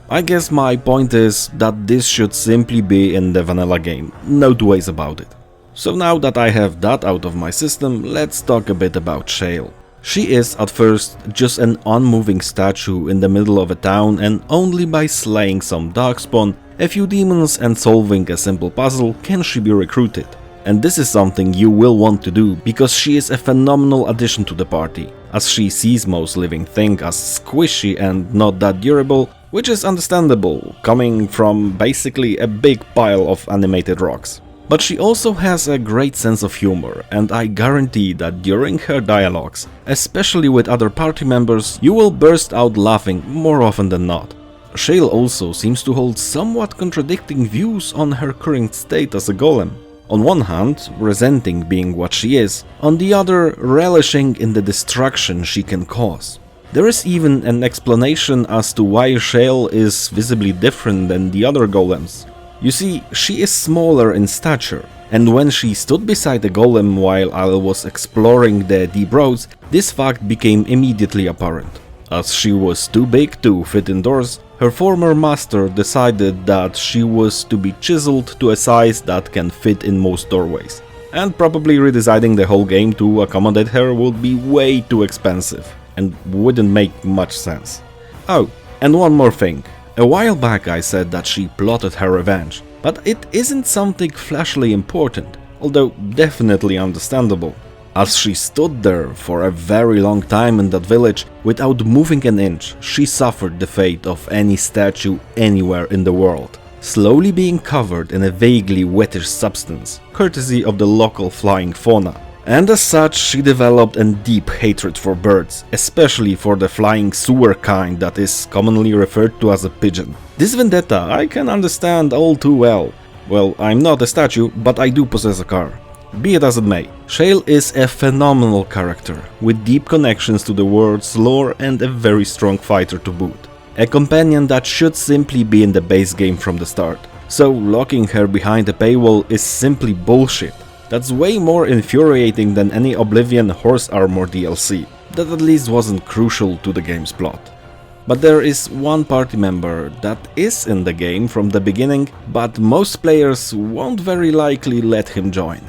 I guess my point is that this should simply be in the vanilla game, no two ways about it. So now that I have that out of my system, let's talk a bit about Shale. She is at first just an unmoving statue in the middle of a town, and only by slaying some Darkspawn, a few demons and solving a simple puzzle can she be recruited. And this is something you will want to do, because she is a phenomenal addition to the party, as she sees most living things as squishy and not that durable, which is understandable, coming from basically a big pile of animated rocks. But she also has a great sense of humor, and I guarantee that during her dialogues, especially with other party members, you will burst out laughing more often than not. Shale also seems to hold somewhat contradicting views on her current state as a golem. On one hand, resenting being what she is, on the other, relishing in the destruction she can cause. There is even an explanation as to why Shale is visibly different than the other golems. You see, she is smaller in stature, and when she stood beside the golem while I was exploring the Deep Roads, this fact became immediately apparent. As she was too big to fit indoors, her former master decided that she was to be chiseled to a size that can fit in most doorways. And probably redesigning the whole game to accommodate her would be way too expensive, and wouldn't make much sense. Oh, and one more thing. A while back I said that she plotted her revenge, but it isn't something flashily important, although definitely understandable. As she stood there for a very long time in that village, without moving an inch, she suffered the fate of any statue anywhere in the world, slowly being covered in a vaguely wettish substance, courtesy of the local flying fauna. And as such, she developed a deep hatred for birds, especially for the flying sewer kind that is commonly referred to as a pigeon. This vendetta I can understand all too well. Well, I'm not a statue, but I do possess a car. Be it as it may, Shale is a phenomenal character, with deep connections to the world's lore and a very strong fighter to boot. A companion that should simply be in the base game from the start. So locking her behind a paywall is simply bullshit. That's way more infuriating than any Oblivion Horse Armor DLC, that at least wasn't crucial to the game's plot. But there is one party member that is in the game from the beginning, but most players won't very likely let him join.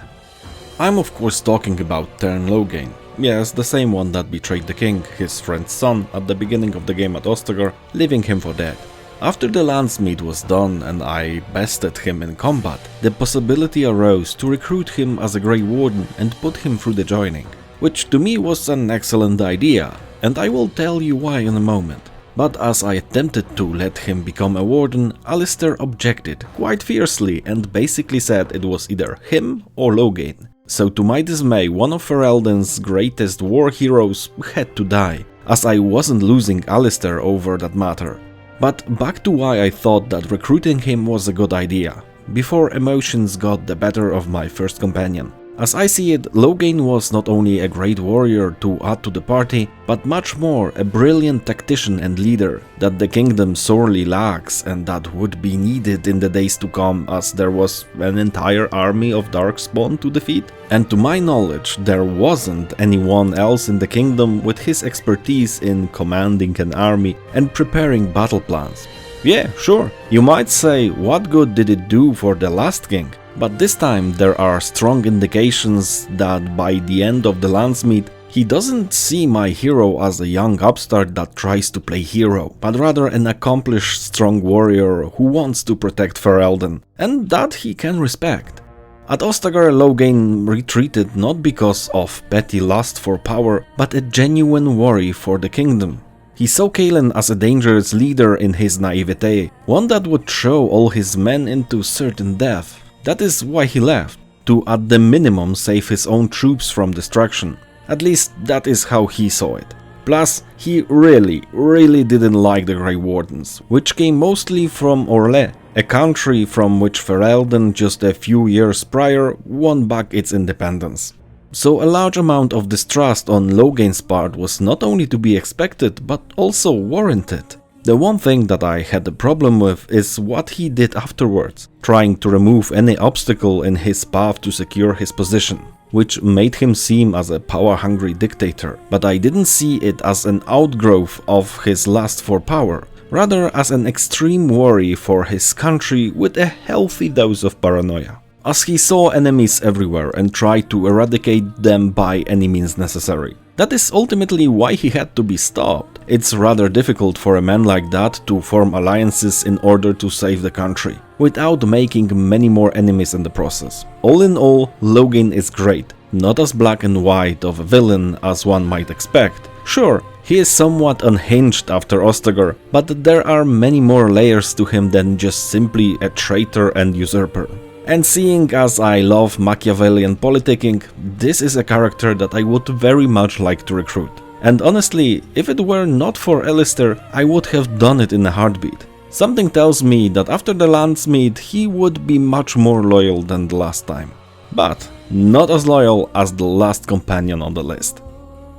I'm of course talking about Tern Logain, Yes, the same one that betrayed the king, his friend's son, at the beginning of the game at Ostagar, leaving him for dead. After the Landsmeet was done and I bested him in combat, the possibility arose to recruit him as a Grey Warden and put him through the joining, which to me was an excellent idea, and I will tell you why in a moment. But as I attempted to let him become a Warden, Alistair objected quite fiercely and basically said it was either him or Loghain. So to my dismay, one of Ferelden's greatest war heroes had to die, as I wasn't losing Alistair over that matter. But back to why I thought that recruiting him was a good idea, before emotions got the better of my first companion. As I see it, Loghain was not only a great warrior to add to the party, but much more a brilliant tactician and leader that the kingdom sorely lacks and that would be needed in the days to come, as there was an entire army of Darkspawn to defeat. And to my knowledge, there wasn't anyone else in the kingdom with his expertise in commanding an army and preparing battle plans. Yeah, sure, you might say, what good did it do for the last king? But this time there are strong indications that by the end of the Landsmeet, he doesn't see my hero as a young upstart that tries to play hero, but rather an accomplished strong warrior who wants to protect Ferelden, and that he can respect. At Ostagar, Loghain retreated not because of petty lust for power, but a genuine worry for the kingdom. He saw Kaelin as a dangerous leader in his naivete, one that would throw all his men into certain death. That is why he left, to at the minimum save his own troops from destruction. At least that is how he saw it. Plus, he really didn't like the Grey Wardens, which came mostly from Orlais, a country from which Ferelden just a few years prior won back its independence. So a large amount of distrust on Loghain's part was not only to be expected, but also warranted. The one thing that I had a problem with is what he did afterwards, trying to remove any obstacle in his path to secure his position, which made him seem as a power-hungry dictator, but I didn't see it as an outgrowth of his lust for power, rather as an extreme worry for his country with a healthy dose of paranoia, as he saw enemies everywhere and tried to eradicate them by any means necessary. That is ultimately why he had to be stopped. It's rather difficult for a man like that to form alliances in order to save the country, without making many more enemies in the process. All in all, Loghain is great, not as black and white of a villain as one might expect. Sure, he is somewhat unhinged after Ostagar, but there are many more layers to him than just simply a traitor and usurper. And seeing as I love Machiavellian politicking, this is a character that I would very much like to recruit. And honestly, if it were not for Alistair, I would have done it in a heartbeat. Something tells me that after the Landsmeet he would be much more loyal than the last time. But not as loyal as the last companion on the list.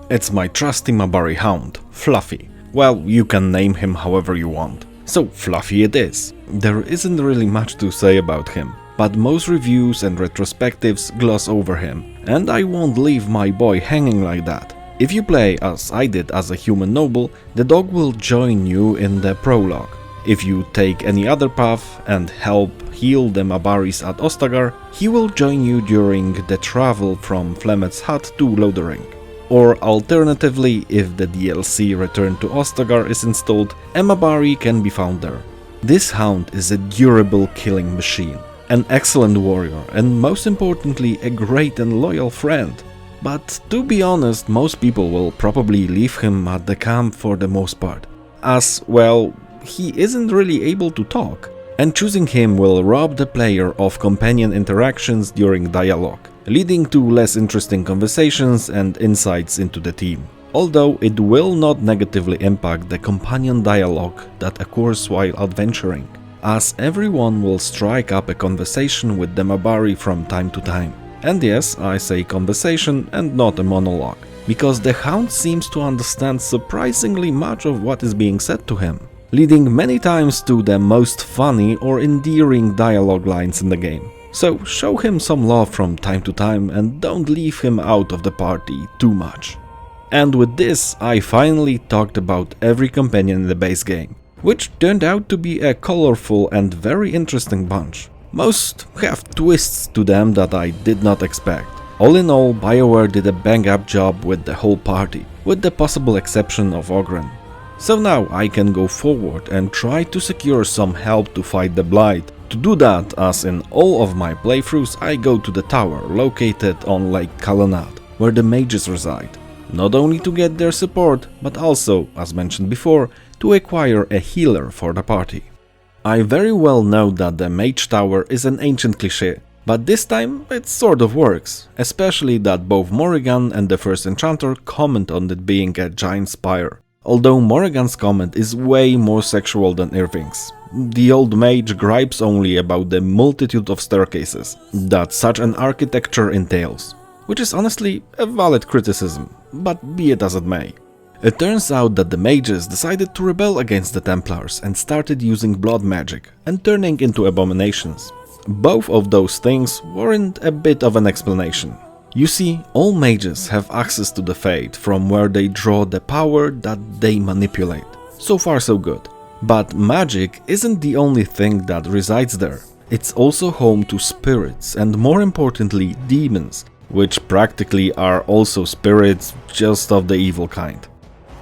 It's my trusty Mabari hound, Fluffy. Well, you can name him however you want. So Fluffy it is. There isn't really much to say about him, but most reviews and retrospectives gloss over him, and I won't leave my boy hanging like that. If you play as I did as a human noble, the dog will join you in the prologue. If you take any other path and help heal the Mabaris at Ostagar, he will join you during the travel from Flemet's Hut to Lothering. Or alternatively, if the DLC Return to Ostagar is installed, a Mabari can be found there. This hound is a durable killing machine, an excellent warrior, and most importantly a great and loyal friend. But to be honest, most people will probably leave him at the camp for the most part, as, well, he isn't really able to talk, and choosing him will rob the player of companion interactions during dialogue, leading to less interesting conversations and insights into the team. Although it will not negatively impact the companion dialogue that occurs while adventuring, as everyone will strike up a conversation with the Mabari from time to time. And yes, I say conversation and not a monologue, because the hound seems to understand surprisingly much of what is being said to him, leading many times to the most funny or endearing dialogue lines in the game. So show him some love from time to time and don't leave him out of the party too much. And with this, I finally talked about every companion in the base game, which turned out to be a colorful and very interesting bunch. Most have twists to them that I did not expect. All in all, BioWare did a bang-up job with the whole party, with the possible exception of Ogryn. So now I can go forward and try to secure some help to fight the Blight. To do that, as in all of my playthroughs, I go to the tower located on Lake Kalonat, where the mages reside. Not only to get their support, but also, as mentioned before, to acquire a healer for the party. I very well know that the Mage Tower is an ancient cliché, but this time it sort of works, especially that both Morrigan and the first enchanter comment on it being a giant spire. Although Morrigan's comment is way more sexual than Irving's. The old mage gripes only about the multitude of staircases that such an architecture entails, which is honestly a valid criticism, but be it as it may. It turns out that the mages decided to rebel against the Templars and started using blood magic and turning into abominations. Both of those things warrant a bit of an explanation. You see, all mages have access to the Fate from where they draw the power that they manipulate. So far so good. But magic isn't the only thing that resides there. It's also home to spirits and, more importantly, demons, which practically are also spirits, just of the evil kind.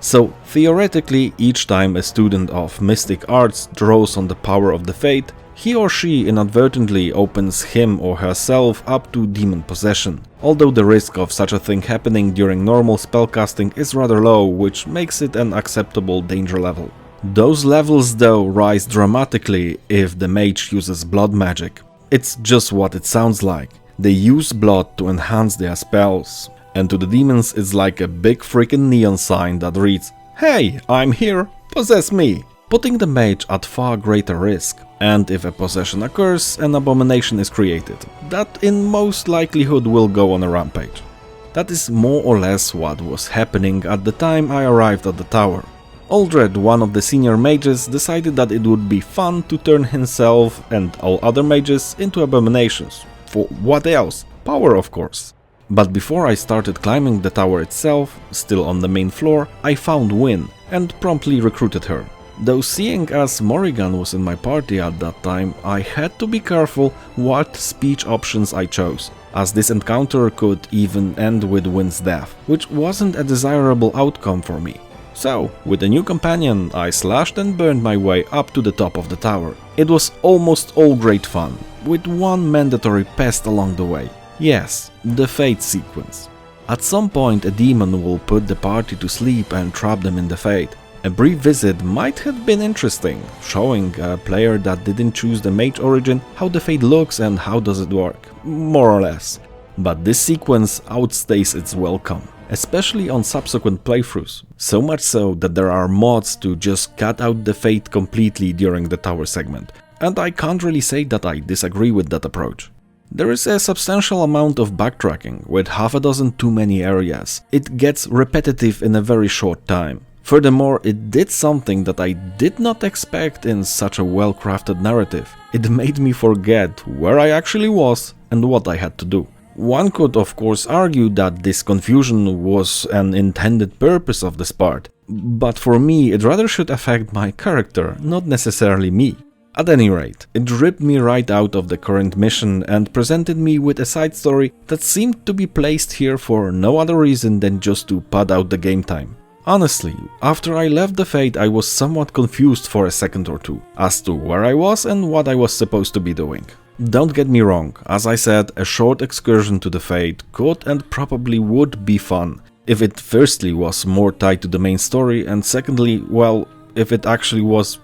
So theoretically, each time a student of mystic arts draws on the power of the Fate, he or she inadvertently opens him or herself up to demon possession, although the risk of such a thing happening during normal spellcasting is rather low, which makes it an acceptable danger level. Those levels though rise dramatically if the mage uses blood magic. It's just what it sounds like. They use blood to enhance their spells, and to the demons it's like a big freaking neon sign that reads, "Hey, I'm here, possess me!" Putting the mage at far greater risk, and if a possession occurs, an abomination is created, that in most likelihood will go on a rampage. That is more or less what was happening at the time I arrived at the tower. Aldred, one of the senior mages, decided that it would be fun to turn himself and all other mages into abominations. For what else? Power, of course. But before I started climbing the tower itself, still on the main floor, I found Wynne and promptly recruited her. Though seeing as Morrigan was in my party at that time, I had to be careful what speech options I chose, as this encounter could even end with Wynne's death, which wasn't a desirable outcome for me. So, with a new companion, I slashed and burned my way up to the top of the tower. It was almost all great fun, with one mandatory pest along the way. Yes, the Fate sequence. At some point a demon will put the party to sleep and trap them in the Fate. A brief visit might have been interesting, showing a player that didn't choose the mage origin how the Fate looks and how does it work, more or less. But this sequence outstays its welcome, especially on subsequent playthroughs, so much so that there are mods to just cut out the Fate completely during the tower segment, and I can't really say that I disagree with that approach. There is a substantial amount of backtracking, with half a dozen too many areas. It gets repetitive in a very short time. Furthermore, it did something that I did not expect in such a well-crafted narrative. It made me forget where I actually was and what I had to do. One could of course argue that this confusion was an intended purpose of this part, but for me it rather should affect my character, not necessarily me. At any rate, it ripped me right out of the current mission and presented me with a side story that seemed to be placed here for no other reason than just to pad out the game time. Honestly, after I left the Fate I was somewhat confused for a second or two, as to where I was and what I was supposed to be doing. Don't get me wrong, as I said, a short excursion to the Fate could and probably would be fun, if it firstly was more tied to the main story and secondly, well, if it actually was,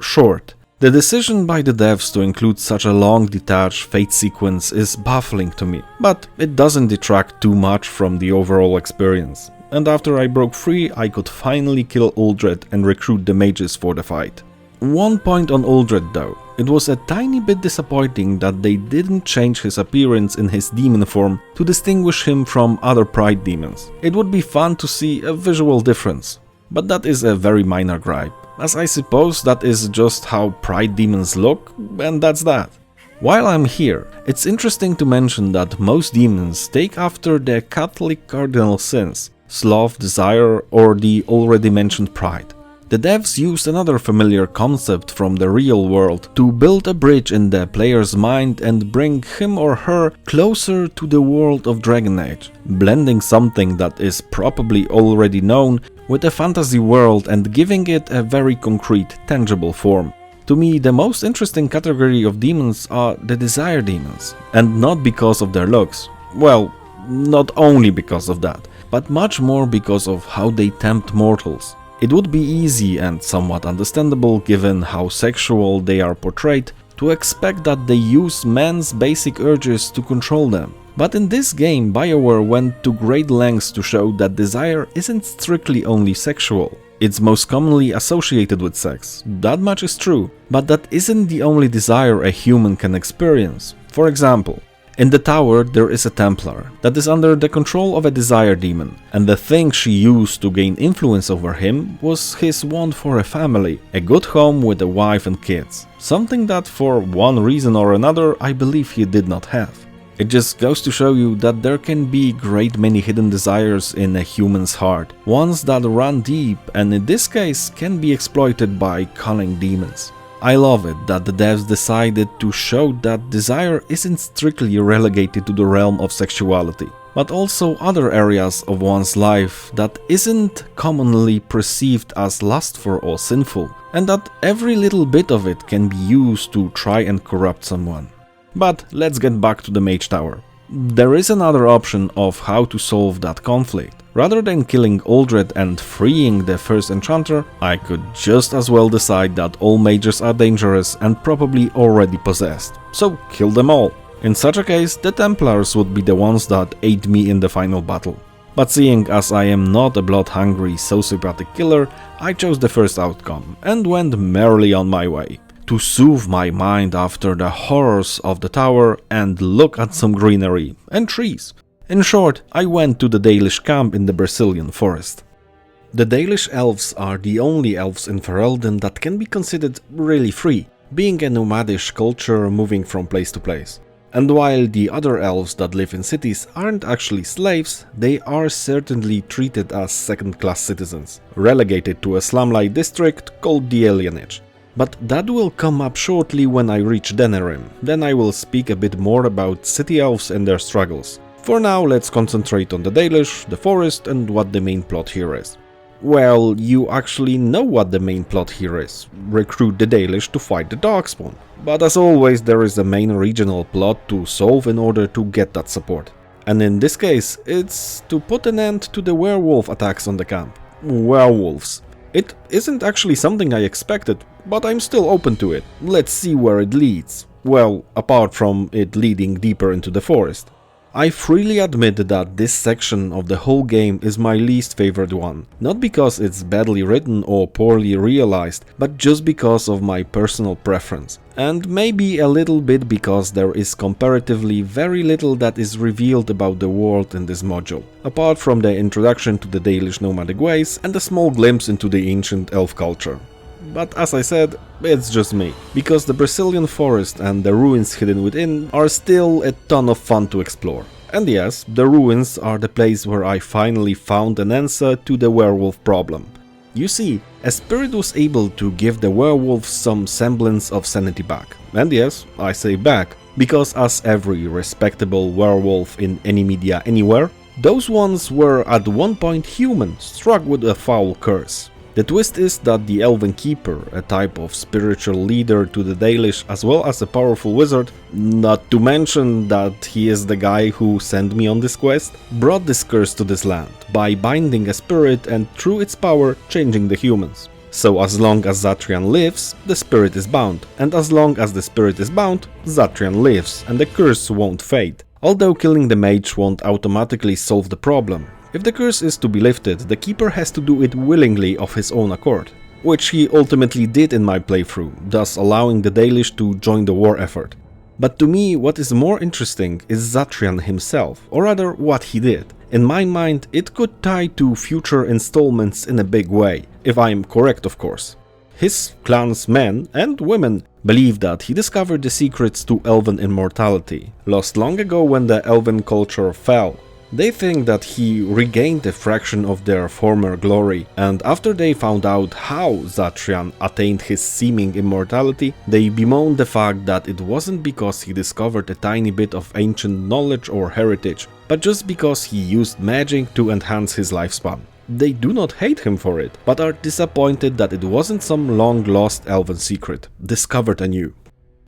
short. The decision by the devs to include such a long detached Fate sequence is baffling to me, but it doesn't detract too much from the overall experience. And after I broke free, I could finally kill Aldred and recruit the mages for the fight. One point on Aldred though, it was a tiny bit disappointing that they didn't change his appearance in his demon form to distinguish him from other Pride demons. It would be fun to see a visual difference, but that is a very minor gripe, as I suppose that is just how Pride demons look, and that's that. While I'm here, it's interesting to mention that most demons take after their Catholic cardinal sins, sloth, desire, or the already mentioned pride. The devs used another familiar concept from the real world to build a bridge in the player's mind and bring him or her closer to the world of Dragon Age, blending something that is probably already known with a fantasy world and giving it a very concrete, tangible form. To me, the most interesting category of demons are the desire demons, and not because of their looks. Well, not only because of that, but much more because of how they tempt mortals. It would be easy and somewhat understandable, given how sexual they are portrayed, to expect that they use man's basic urges to control them. But in this game, BioWare went to great lengths to show that desire isn't strictly only sexual. It's most commonly associated with sex, that much is true, but that isn't the only desire a human can experience. For example, in the tower there is a Templar that is under the control of a desire demon, and the thing she used to gain influence over him was his want for a family, a good home with a wife and kids, something that for one reason or another I believe he did not have. It just goes to show you that there can be great many hidden desires in a human's heart, ones that run deep and in this case can be exploited by cunning demons. I love it that the devs decided to show that desire isn't strictly relegated to the realm of sexuality, but also other areas of one's life that isn't commonly perceived as lustful or sinful, and that every little bit of it can be used to try and corrupt someone. But let's get back to the Mage Tower. There is another option of how to solve that conflict. Rather than killing Uldred and freeing the first enchanter, I could just as well decide that all mages are dangerous and probably already possessed, so kill them all. In such a case, the Templars would be the ones that aid me in the final battle. But seeing as I am not a blood-hungry sociopathic killer, I chose the first outcome and went merrily on my way, to soothe my mind after the horrors of the tower and look at some greenery and trees. In short, I went to the Dalish camp in the Brecilian forest. The Dalish elves are the only elves in Ferelden that can be considered really free, being a nomadish culture moving from place to place. And while the other elves that live in cities aren't actually slaves, they are certainly treated as second-class citizens, relegated to a slum-like district called the Alienage. But that will come up shortly when I reach Denerim, then I will speak a bit more about city elves and their struggles. For now, let's concentrate on the Dalish, the forest, and what the main plot here is. Well, you actually know what the main plot here is. Recruit the Dalish to fight the Darkspawn. But as always, there is a main regional plot to solve in order to get that support. And in this case, it's to put an end to the werewolf attacks on the camp. Werewolves. It isn't actually something I expected, but I'm still open to it. Let's see where it leads. Well, apart from it leading deeper into the forest. I freely admit that this section of the whole game is my least favorite one, not because it's badly written or poorly realized, but just because of my personal preference, and maybe a little bit because there is comparatively very little that is revealed about the world in this module, apart from the introduction to the Dalish nomadic ways and a small glimpse into the ancient elf culture. But as I said, it's just me, because the Brecilian forest and the ruins hidden within are still a ton of fun to explore. And yes, the ruins are the place where I finally found an answer to the werewolf problem. You see, a spirit was able to give the werewolves some semblance of sanity back. And yes, I say back, because as every respectable werewolf in any media anywhere, those ones were at one point human, struck with a foul curse. The twist is that the Elven Keeper, a type of spiritual leader to the Dalish as well as a powerful wizard, not to mention that he is the guy who sent me on this quest, brought this curse to this land by binding a spirit and through its power changing the humans. So as long as Zatrian lives, the spirit is bound, and as long as the spirit is bound, Zatrian lives and the curse won't fade. Although killing the mage won't automatically solve the problem. If the curse is to be lifted, the Keeper has to do it willingly of his own accord, which he ultimately did in my playthrough, thus allowing the Dalish to join the war effort. But to me, what is more interesting is Zatrian himself, or rather what he did. In my mind, it could tie to future installments in a big way, if I am correct of course. His clan's men and women believe that he discovered the secrets to elven immortality, lost long ago when the elven culture fell. They think that he regained a fraction of their former glory, and after they found out how Zatrian attained his seeming immortality, they bemoaned the fact that it wasn't because he discovered a tiny bit of ancient knowledge or heritage, but just because he used magic to enhance his lifespan. They do not hate him for it, but are disappointed that it wasn't some long-lost elven secret, discovered anew.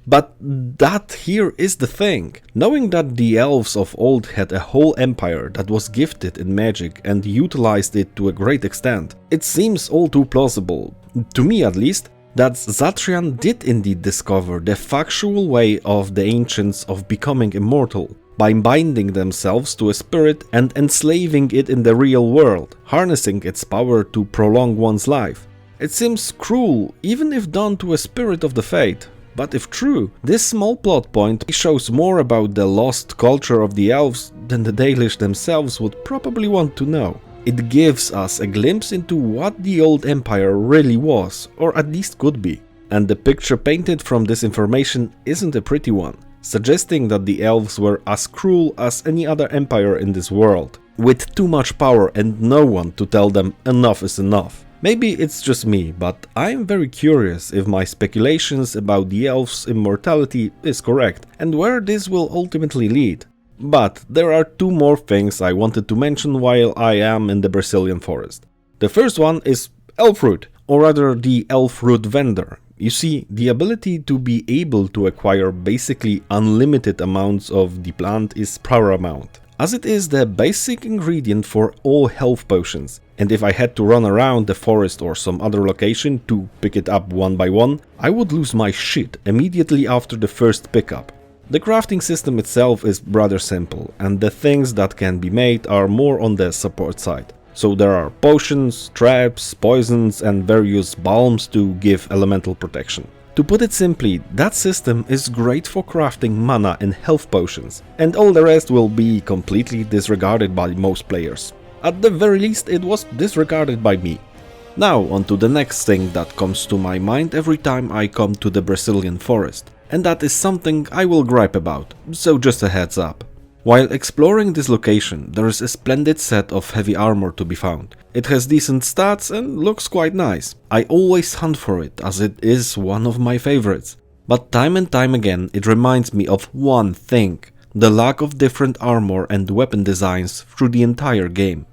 But that here is the thing. Knowing that the elves of old had a whole empire that was gifted in magic and utilized it to a great extent, it seems all too plausible, to me at least, that Zatrian did indeed discover the factual way of the ancients of becoming immortal, by binding themselves to a spirit and enslaving it in the real world, harnessing its power to prolong one's life. It seems cruel, even if done to a spirit of the fate. But if true, this small plot point shows more about the lost culture of the elves than the Dalish themselves would probably want to know. It gives us a glimpse into what the old empire really was, or at least could be. And the picture painted from this information isn't a pretty one, suggesting that the elves were as cruel as any other empire in this world, with too much power and no one to tell them enough is enough. Maybe it's just me, but I'm very curious if my speculations about the elves' immortality is correct, and where this will ultimately lead. But there are two more things I wanted to mention while I am in the Brecilian forest. The first one is Elfroot, or rather the Elfroot vendor. You see, the ability to be able to acquire basically unlimited amounts of the plant is paramount, as it is the basic ingredient for all health potions, and if I had to run around the forest or some other location to pick it up one by one, I would lose my shit immediately after the first pickup. The crafting system itself is rather simple, and the things that can be made are more on the support side. So there are potions, traps, poisons and various balms to give elemental protection. To put it simply, that system is great for crafting mana and health potions, and all the rest will be completely disregarded by most players. At the very least, it was disregarded by me. Now onto the next thing that comes to my mind every time I come to the Brecilian forest, and that is something I will gripe about, so just a heads up. While exploring this location, there is a splendid set of heavy armor to be found. It has decent stats and looks quite nice. I always hunt for it, as it is one of my favorites. But time and time again it reminds me of one thing: the lack of different armor and weapon designs through the entire game.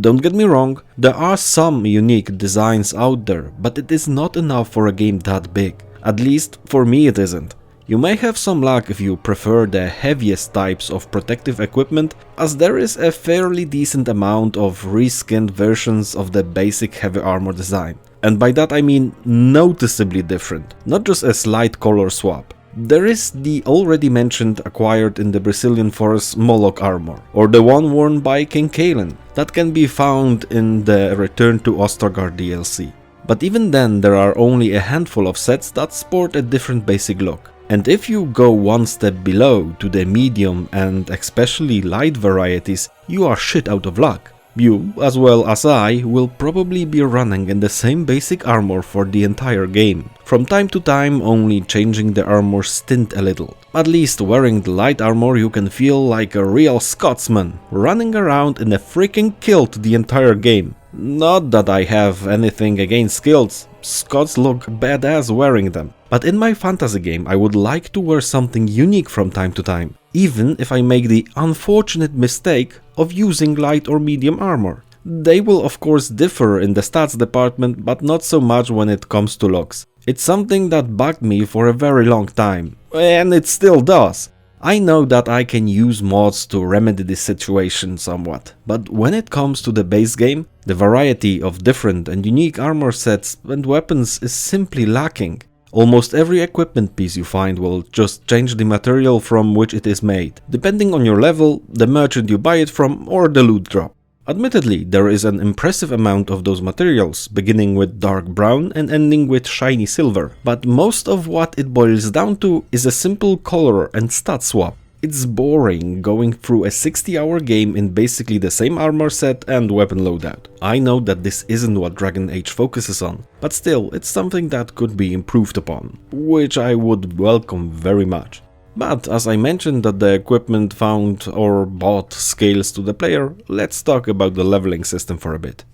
Don't get me wrong, there are some unique designs out there, but it is not enough for a game that big. At least for me it isn't. You may have some luck if you prefer the heaviest types of protective equipment, as there is a fairly decent amount of reskinned versions of the basic heavy armor design. And by that I mean noticeably different, not just a slight color swap. There is the already mentioned acquired in the Brecilian forest Moloch armor, or the one worn by King Kalen, that can be found in the Return to Ostagar DLC. But even then there are only a handful of sets that sport a different basic look. And if you go one step below to the medium and especially light varieties, you are shit out of luck. You, as well as I, will probably be running in the same basic armor for the entire game, from time to time only changing the armor stint a little. At least wearing the light armor you can feel like a real Scotsman, running around in a freaking kilt the entire game. Not that I have anything against kilts, Scots look badass wearing them. But in my fantasy game I would like to wear something unique from time to time, even if I make the unfortunate mistake of using light or medium armor. They will of course differ in the stats department, but not so much when it comes to looks. It's something that bugged me for a very long time, and it still does. I know that I can use mods to remedy this situation somewhat, but when it comes to the base game, the variety of different and unique armor sets and weapons is simply lacking. Almost every equipment piece you find will just change the material from which it is made, depending on your level, the merchant you buy it from, or the loot drop. Admittedly, there is an impressive amount of those materials, beginning with dark brown and ending with shiny silver, but most of what it boils down to is a simple color and stat swap. It's boring going through a 60-hour game in basically the same armor set and weapon loadout. I know that this isn't what Dragon Age focuses on, but still, it's something that could be improved upon, which I would welcome very much. But as I mentioned that the equipment found or bought scales to the player, let's talk about the leveling system for a bit.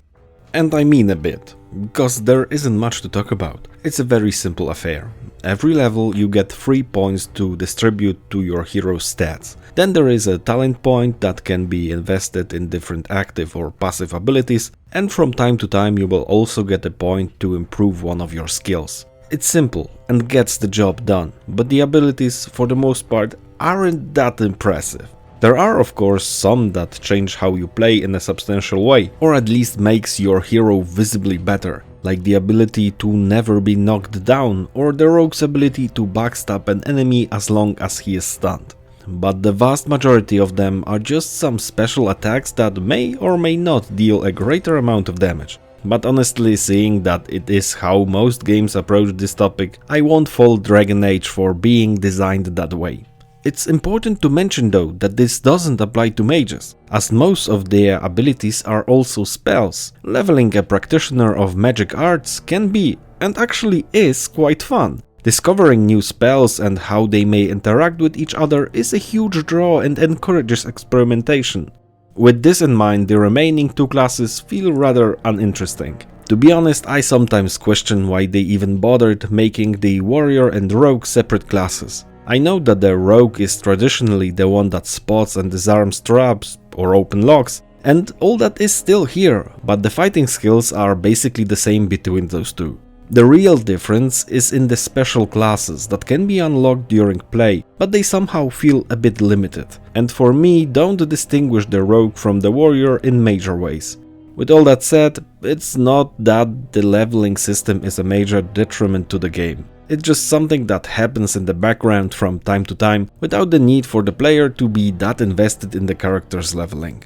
And I mean a bit, because there isn't much to talk about. It's a very simple affair. Every level you get 3 points to distribute to your hero's stats. Then there is a talent point that can be invested in different active or passive abilities, and from time to time you will also get a point to improve one of your skills. It's simple and gets the job done, but the abilities for the most part aren't that impressive. There are of course some that change how you play in a substantial way, or at least makes your hero visibly better, like the ability to never be knocked down or the rogue's ability to backstab an enemy as long as he is stunned. But the vast majority of them are just some special attacks that may or may not deal a greater amount of damage. But honestly, seeing that it is how most games approach this topic, I won't fault Dragon Age for being designed that way. It's important to mention though that this doesn't apply to mages, as most of their abilities are also spells. Leveling a practitioner of magic arts can be, and actually is, quite fun. Discovering new spells and how they may interact with each other is a huge draw and encourages experimentation. With this in mind, the remaining two classes feel rather uninteresting. To be honest, I sometimes question why they even bothered making the warrior and rogue separate classes. I know that the rogue is traditionally the one that spots and disarms traps or open locks, and all that is still here, but the fighting skills are basically the same between those two. The real difference is in the special classes that can be unlocked during play, but they somehow feel a bit limited, and for me don't distinguish the rogue from the warrior in major ways. With all that said, it's not that the leveling system is a major detriment to the game. It's just something that happens in the background from time to time without the need for the player to be that invested in the character's leveling.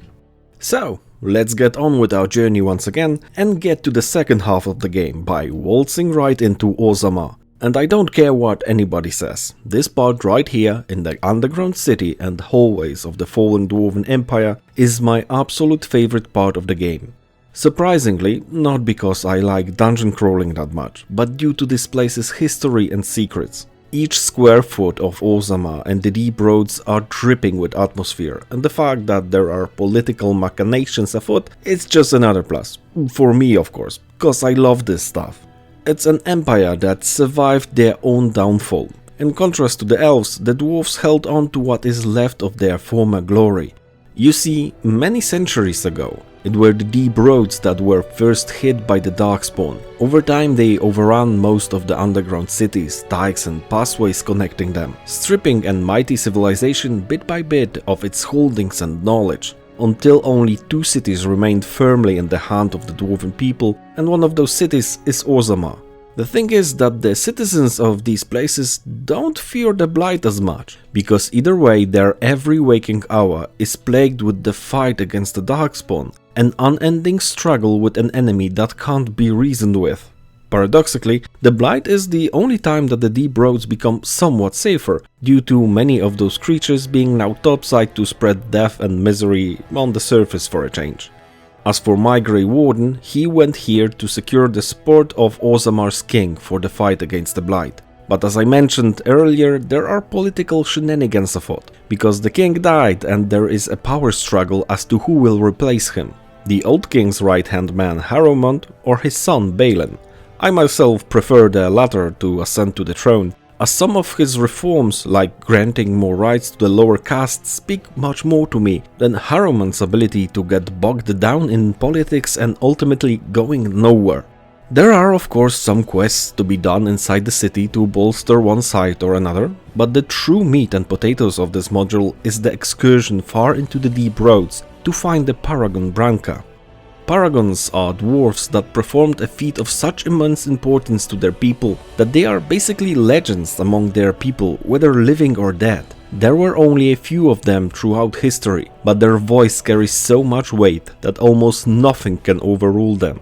So, let's get on with our journey once again and get to the second half of the game by waltzing right into Orzamar. And I don't care what anybody says, this part right here in the underground city and hallways of the fallen Dwarven Empire is my absolute favorite part of the game. Surprisingly, not because I like dungeon crawling that much, but due to this place's history and secrets. Each square foot of Orzamar and the deep roads are dripping with atmosphere, and the fact that there are political machinations afoot is just another plus. For me, of course, cause I love this stuff. It's an empire that survived their own downfall. In contrast to the elves, the dwarves held on to what is left of their former glory. You see, many centuries ago, it were the deep roads that were first hit by the Darkspawn. Over time they overran most of the underground cities, dikes and pathways connecting them, stripping a mighty civilization bit by bit of its holdings and knowledge, until only 2 cities remained firmly in the hand of the Dwarven people, and one of those cities is Orzamar. The thing is that the citizens of these places don't fear the Blight as much, because either way their every waking hour is plagued with the fight against the Darkspawn, an unending struggle with an enemy that can't be reasoned with. Paradoxically, the Blight is the only time that the deep roads become somewhat safer, due to many of those creatures being now topside to spread death and misery on the surface for a change. As for my Grey Warden, he went here to secure the support of Orzamar's king for the fight against the Blight. But as I mentioned earlier, there are political shenanigans afoot, because the king died and there is a power struggle as to who will replace him. The old king's right-hand man Harrowmont or his son Balin. I myself prefer the latter to ascend to the throne, as some of his reforms, like granting more rights to the lower castes, speak much more to me than Harrowmont's ability to get bogged down in politics and ultimately going nowhere. There are of course some quests to be done inside the city to bolster one side or another, but the true meat and potatoes of this module is the excursion far into the deep roads to find the Paragon Branca. Paragons are dwarves that performed a feat of such immense importance to their people that they are basically legends among their people, whether living or dead. There were only a few of them throughout history, but their voice carries so much weight that almost nothing can overrule them.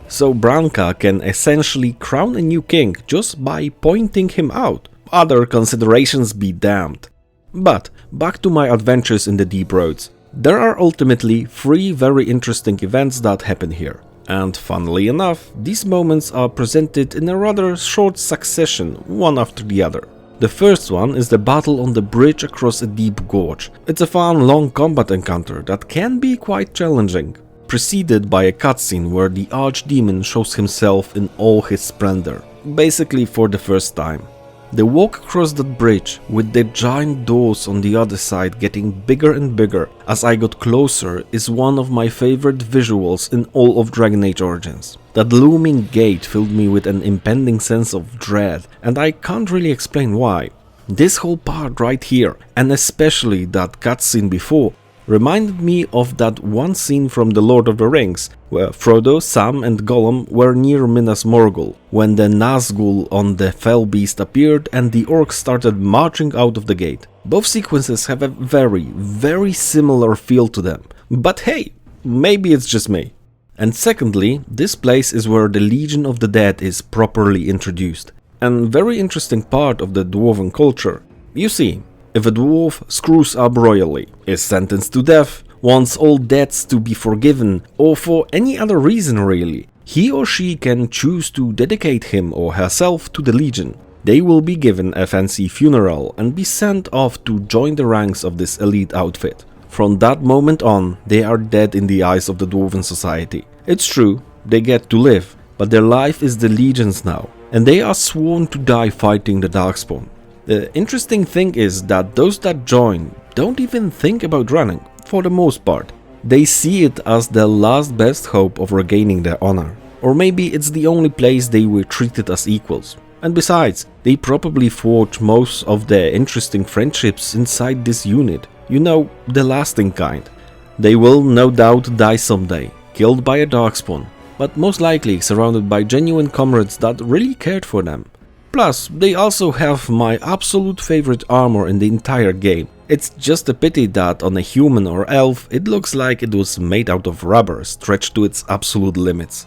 So Branca can essentially crown a new king just by pointing him out. Other considerations be damned. But back to my adventures in the deep roads. There are ultimately 3 very interesting events that happen here, and funnily enough, these moments are presented in a rather short succession, one after the other. The first one is the battle on the bridge across a deep gorge. It's a fun, long combat encounter that can be quite challenging, preceded by a cutscene where the archdemon shows himself in all his splendor, basically for the first time. The walk across that bridge, with the giant doors on the other side getting bigger and bigger as I got closer, is one of my favorite visuals in all of Dragon Age Origins. That looming gate filled me with an impending sense of dread, and I can't really explain why. This whole part right here, and especially that cutscene before, reminded me of that one scene from The Lord of the Rings, where Frodo, Sam and Gollum were near Minas Morgul, when the Nazgul on the fell beast appeared and the orcs started marching out of the gate. Both sequences have a very similar feel to them, but hey, maybe it's just me. And secondly, this place is where the Legion of the Dead is properly introduced, and very interesting part of the dwarven culture. You see, if a dwarf screws up royally, is sentenced to death, wants all debts to be forgiven, or for any other reason really, he or she can choose to dedicate him or herself to the Legion. They will be given a fancy funeral and be sent off to join the ranks of this elite outfit. From that moment on, they are dead in the eyes of the dwarven society. It's true, they get to live, but their life is the Legion's now, and they are sworn to die fighting the Darkspawn. The interesting thing is that those that join don't even think about running, for the most part. They see it as their last best hope of regaining their honor. Or maybe it's the only place they were treated as equals. And besides, they probably forge most of their interesting friendships inside this unit. You know, the lasting kind. They will no doubt die someday, killed by a Darkspawn, but most likely surrounded by genuine comrades that really cared for them. Plus, they also have my absolute favorite armor in the entire game. It's just a pity that on a human or elf it looks like it was made out of rubber stretched to its absolute limits.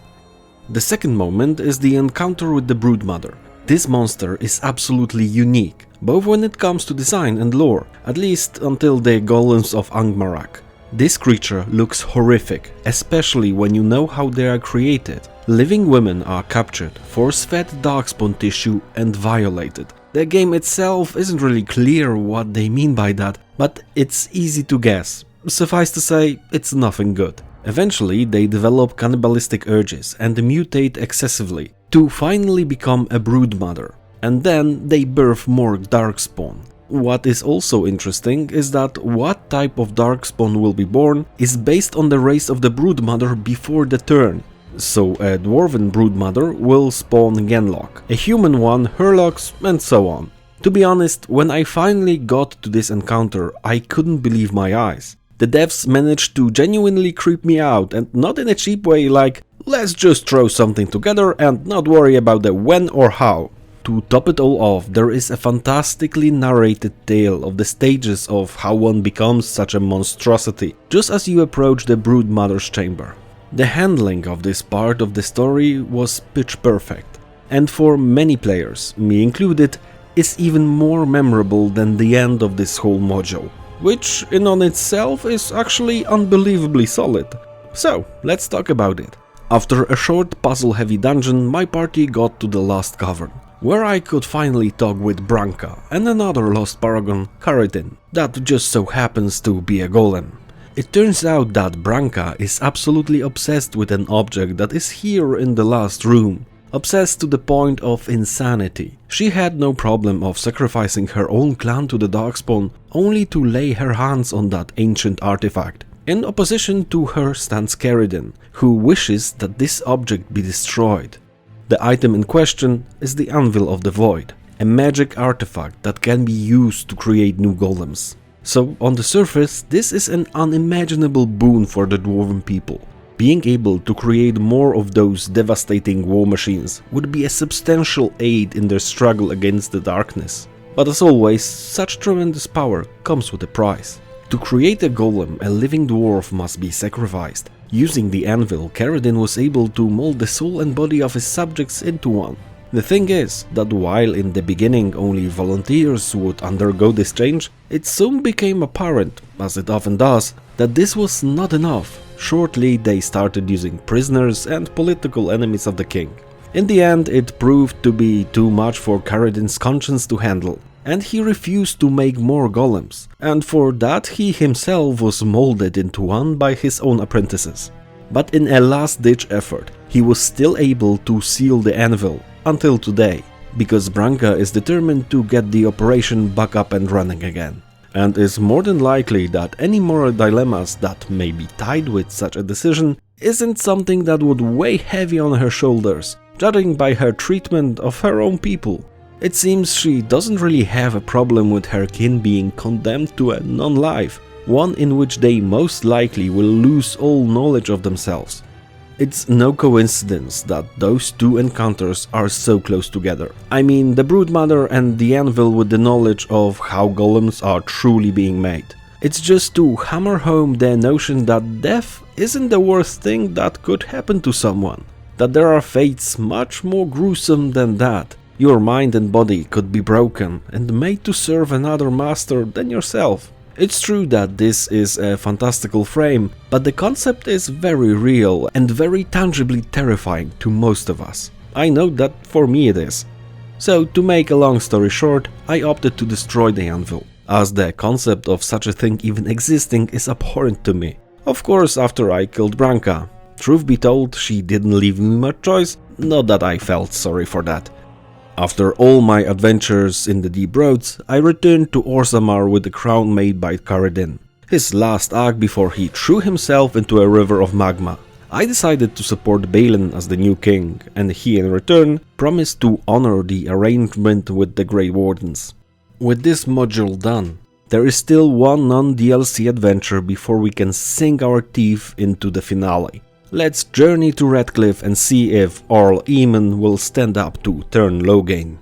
The second moment is the encounter with the Broodmother. This monster is absolutely unique, both when it comes to design and lore, at least until the Golems of Amgarrak. This creature looks horrific, especially when you know how they are created. Living women are captured, force-fed darkspawn tissue and violated. The game itself isn't really clear what they mean by that, but it's easy to guess. Suffice to say, it's nothing good. Eventually they develop cannibalistic urges and mutate excessively, to finally become a broodmother. And then they birth more darkspawn. What is also interesting is that what type of darkspawn will be born is based on the race of the broodmother before the turn. So a dwarven broodmother will spawn Genlock, a human one Hurlocks, and so on. To be honest, when I finally got to this encounter, I couldn't believe my eyes. The devs managed to genuinely creep me out, and not in a cheap way like, let's just throw something together and not worry about the when or how. To top it all off, there is a fantastically narrated tale of the stages of how one becomes such a monstrosity, just as you approach the broodmother's chamber. The handling of this part of the story was pitch perfect, and for many players, me included, is even more memorable than the end of this whole module, which in on itself is actually unbelievably solid. So, let's talk about it. After a short puzzle-heavy dungeon, my party got to the last cavern, where I could finally talk with Branka and another lost paragon, Karadin, that just so happens to be a golem. It turns out that Branka is absolutely obsessed with an object that is here in the last room, obsessed to the point of insanity. She had no problem of sacrificing her own clan to the Darkspawn only to lay her hands on that ancient artifact. In opposition to her stands Karadin, who wishes that this object be destroyed. The item in question is the Anvil of the Void, a magic artifact that can be used to create new golems. So, on the surface, this is an unimaginable boon for the dwarven people. Being able to create more of those devastating war machines would be a substantial aid in their struggle against the darkness. But as always, such tremendous power comes with a price. To create a golem, a living dwarf must be sacrificed. Using the anvil, Karadin was able to mold the soul and body of his subjects into one. The thing is that while in the beginning only volunteers would undergo this change, it soon became apparent, as it often does, that this was not enough. Shortly they started using prisoners and political enemies of the king. In the end, it proved to be too much for Karadin's conscience to handle, and he refused to make more golems, and for that he himself was molded into one by his own apprentices. But in a last-ditch effort, he was still able to seal the anvil, until today, because Branka is determined to get the operation back up and running again, and is more than likely that any moral dilemmas that may be tied with such a decision isn't something that would weigh heavy on her shoulders, judging by her treatment of her own people. It seems she doesn't really have a problem with her kin being condemned to a non-life, one in which they most likely will lose all knowledge of themselves. It's no coincidence that those two encounters are so close together. I mean, the Broodmother and the Anvil with the knowledge of how golems are truly being made. It's just to hammer home the notion that death isn't the worst thing that could happen to someone, that there are fates much more gruesome than that. Your mind and body could be broken and made to serve another master than yourself. It's true that this is a fantastical frame, but the concept is very real and very tangibly terrifying to most of us. I know that for me it is. So, to make a long story short, I opted to destroy the anvil, as the concept of such a thing even existing is abhorrent to me. Of course, after I killed Branka. Truth be told, she didn't leave me much choice, not that I felt sorry for that. After all my adventures in the deep roads, I returned to Orzamar with the crown made by Caridin, his last act before he threw himself into a river of magma. I decided to support Balin as the new king, and he in return promised to honor the arrangement with the Grey Wardens. With this module done, there is still one non-DLC adventure before we can sink our teeth into the finale. Let's journey to Redclif and see if Earl Eamon will stand up to Turn Loghain.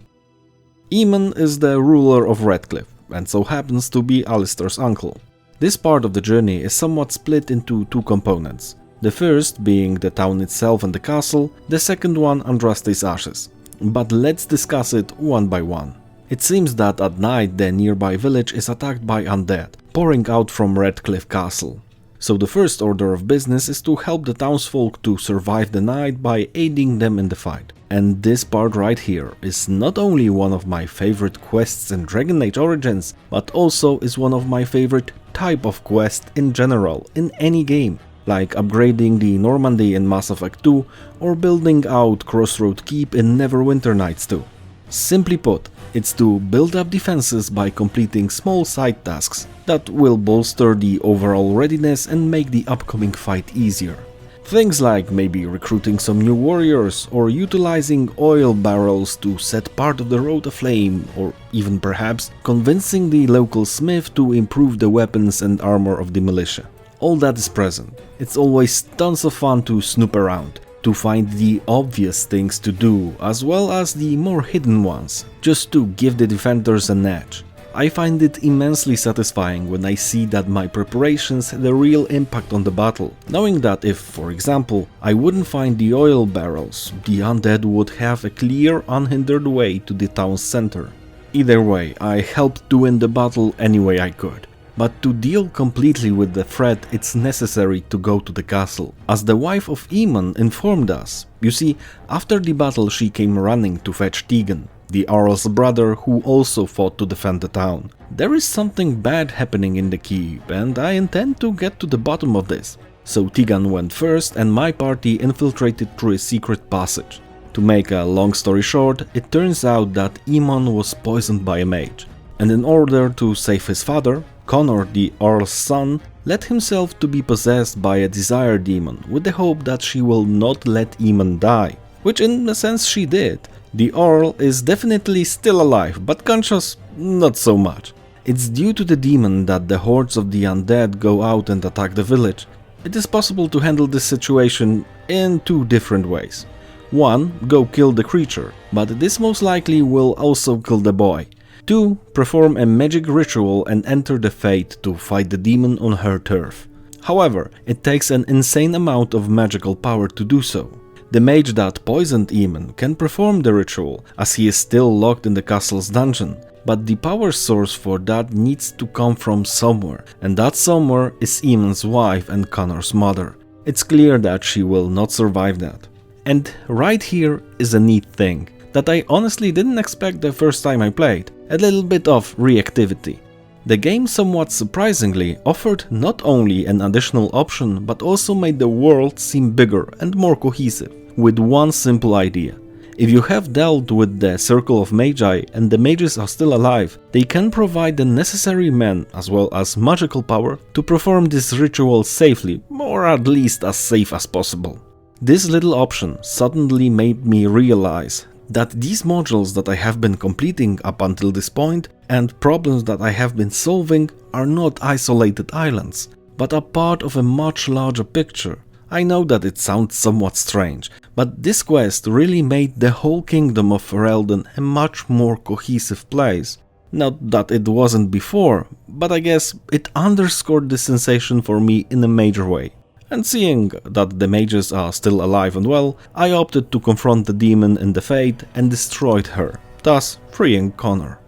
Eamon is the ruler of Redclif, and so happens to be Alistair's uncle. This part of the journey is somewhat split into two components. The first being the town itself and the castle, the second one Andraste's ashes. But let's discuss it one by one. It seems that at night the nearby village is attacked by undead, pouring out from Redclif Castle. So the first order of business is to help the townsfolk to survive the night by aiding them in the fight. And this part right here is not only one of my favorite quests in Dragon Age Origins, but also is one of my favorite type of quest in general in any game, like upgrading the Normandy in Mass Effect 2 or building out Crossroad Keep in Neverwinter Nights 2. Simply put, it's to build up defenses by completing small side tasks that will bolster the overall readiness and make the upcoming fight easier. Things like maybe recruiting some new warriors or utilizing oil barrels to set part of the road aflame, or even perhaps convincing the local smith to improve the weapons and armor of the militia. All that is present. It's always tons of fun to snoop around, to find the obvious things to do as well as the more hidden ones, just to give the defenders an edge. I find it immensely satisfying when I see that my preparations had a real impact on the battle, knowing that if, for example, I wouldn't find the oil barrels, the undead would have a clear, unhindered way to the town's center. Either way, I helped to win the battle any way I could. But to deal completely with the threat, it's necessary to go to the castle, as the wife of Eamon informed us. You see, after the battle she came running to fetch Tegan, the Earl's brother who also fought to defend the town. There is something bad happening in the keep, and I intend to get to the bottom of this. So Tegan went first and my party infiltrated through a secret passage. To make a long story short, it turns out that Eamon was poisoned by a mage, and in order to save his father, Connor, the Earl's son, let himself to be possessed by a desire demon with the hope that she will not let Eamon die, which in a sense she did. The Earl is definitely still alive, but conscious, not so much. It's due to the demon that the hordes of the undead go out and attack the village. It is possible to handle this situation in two different ways. One, go kill the creature, but this most likely will also kill the boy. 2. Perform a magic ritual and enter the Fate to fight the demon on her turf. However, it takes an insane amount of magical power to do so. The mage that poisoned Eamon can perform the ritual, as he is still locked in the castle's dungeon, but the power source for that needs to come from somewhere, and that somewhere is Eamon's wife and Connor's mother. It's clear that she will not survive that. And right here is a neat thing that I honestly didn't expect the first time I played. a little bit of reactivity. The game somewhat surprisingly offered not only an additional option but also made the world seem bigger and more cohesive, with one simple idea. If you have dealt with the Circle of Magi and the mages are still alive, they can provide the necessary men as well as magical power to perform this ritual safely, or at least as safe as possible. This little option suddenly made me realize that these modules that I have been completing up until this point and problems that I have been solving are not isolated islands, but are part of a much larger picture. I know that it sounds somewhat strange, but this quest really made the whole kingdom of Ferelden a much more cohesive place. Not that it wasn't before, but I guess it underscored the sensation for me in a major way. And seeing that the mages are still alive and well, I opted to confront the demon in the Fade and destroyed her, thus freeing Connor.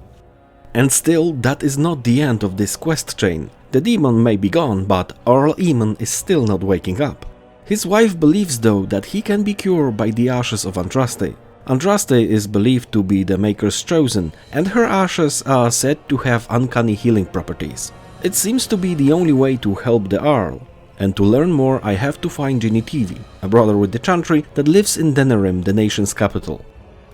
And still, that is not the end of this quest chain. The demon may be gone, but Earl Eamon is still not waking up. His wife believes though that he can be cured by the ashes of Andraste. Andraste is believed to be the Maker's chosen, and her ashes are said to have uncanny healing properties. It seems to be the only way to help the Earl. And to learn more I have to find Genitivi, a brother with the Chantry that lives in Denerim, the nation's capital.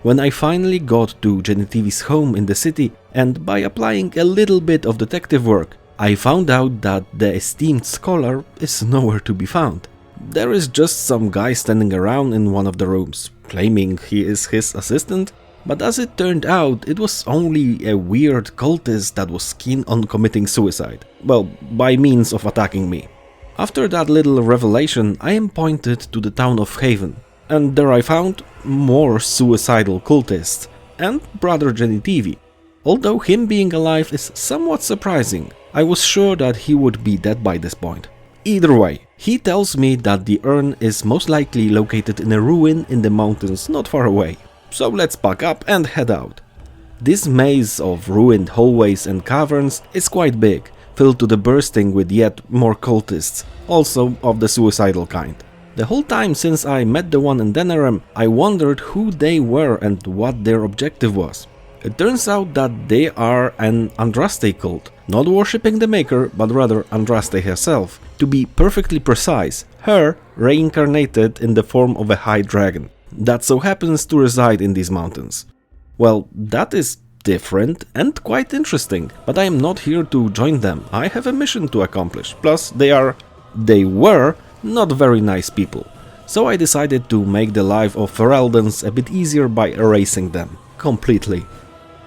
When I finally got to Genitivi's home in the city, and by applying a little bit of detective work, I found out that the esteemed scholar is nowhere to be found. There is just some guy standing around in one of the rooms, claiming he is his assistant, but as it turned out, it was only a weird cultist that was keen on committing suicide, well, by means of attacking me. After that little revelation, I am pointed to the town of Haven, and there I found more suicidal cultists, and Brother Genitivi. Although him being alive is somewhat surprising, I was sure that he would be dead by this point. Either way, he tells me that the urn is most likely located in a ruin in the mountains not far away, so let's pack up and head out. This maze of ruined hallways and caverns is quite big, filled to the bursting with yet more cultists, also of the suicidal kind. The whole time since I met the one in Denerim, I wondered who they were and what their objective was. It turns out that they are an Andraste cult, not worshipping the Maker, but rather Andraste herself. To be perfectly precise, her reincarnated in the form of a high dragon, that so happens to reside in these mountains. Well, that is different and quite interesting, but I am not here to join them. I have a mission to accomplish, plus they were not very nice people. So I decided to make the life of Fereldans a bit easier by erasing them completely.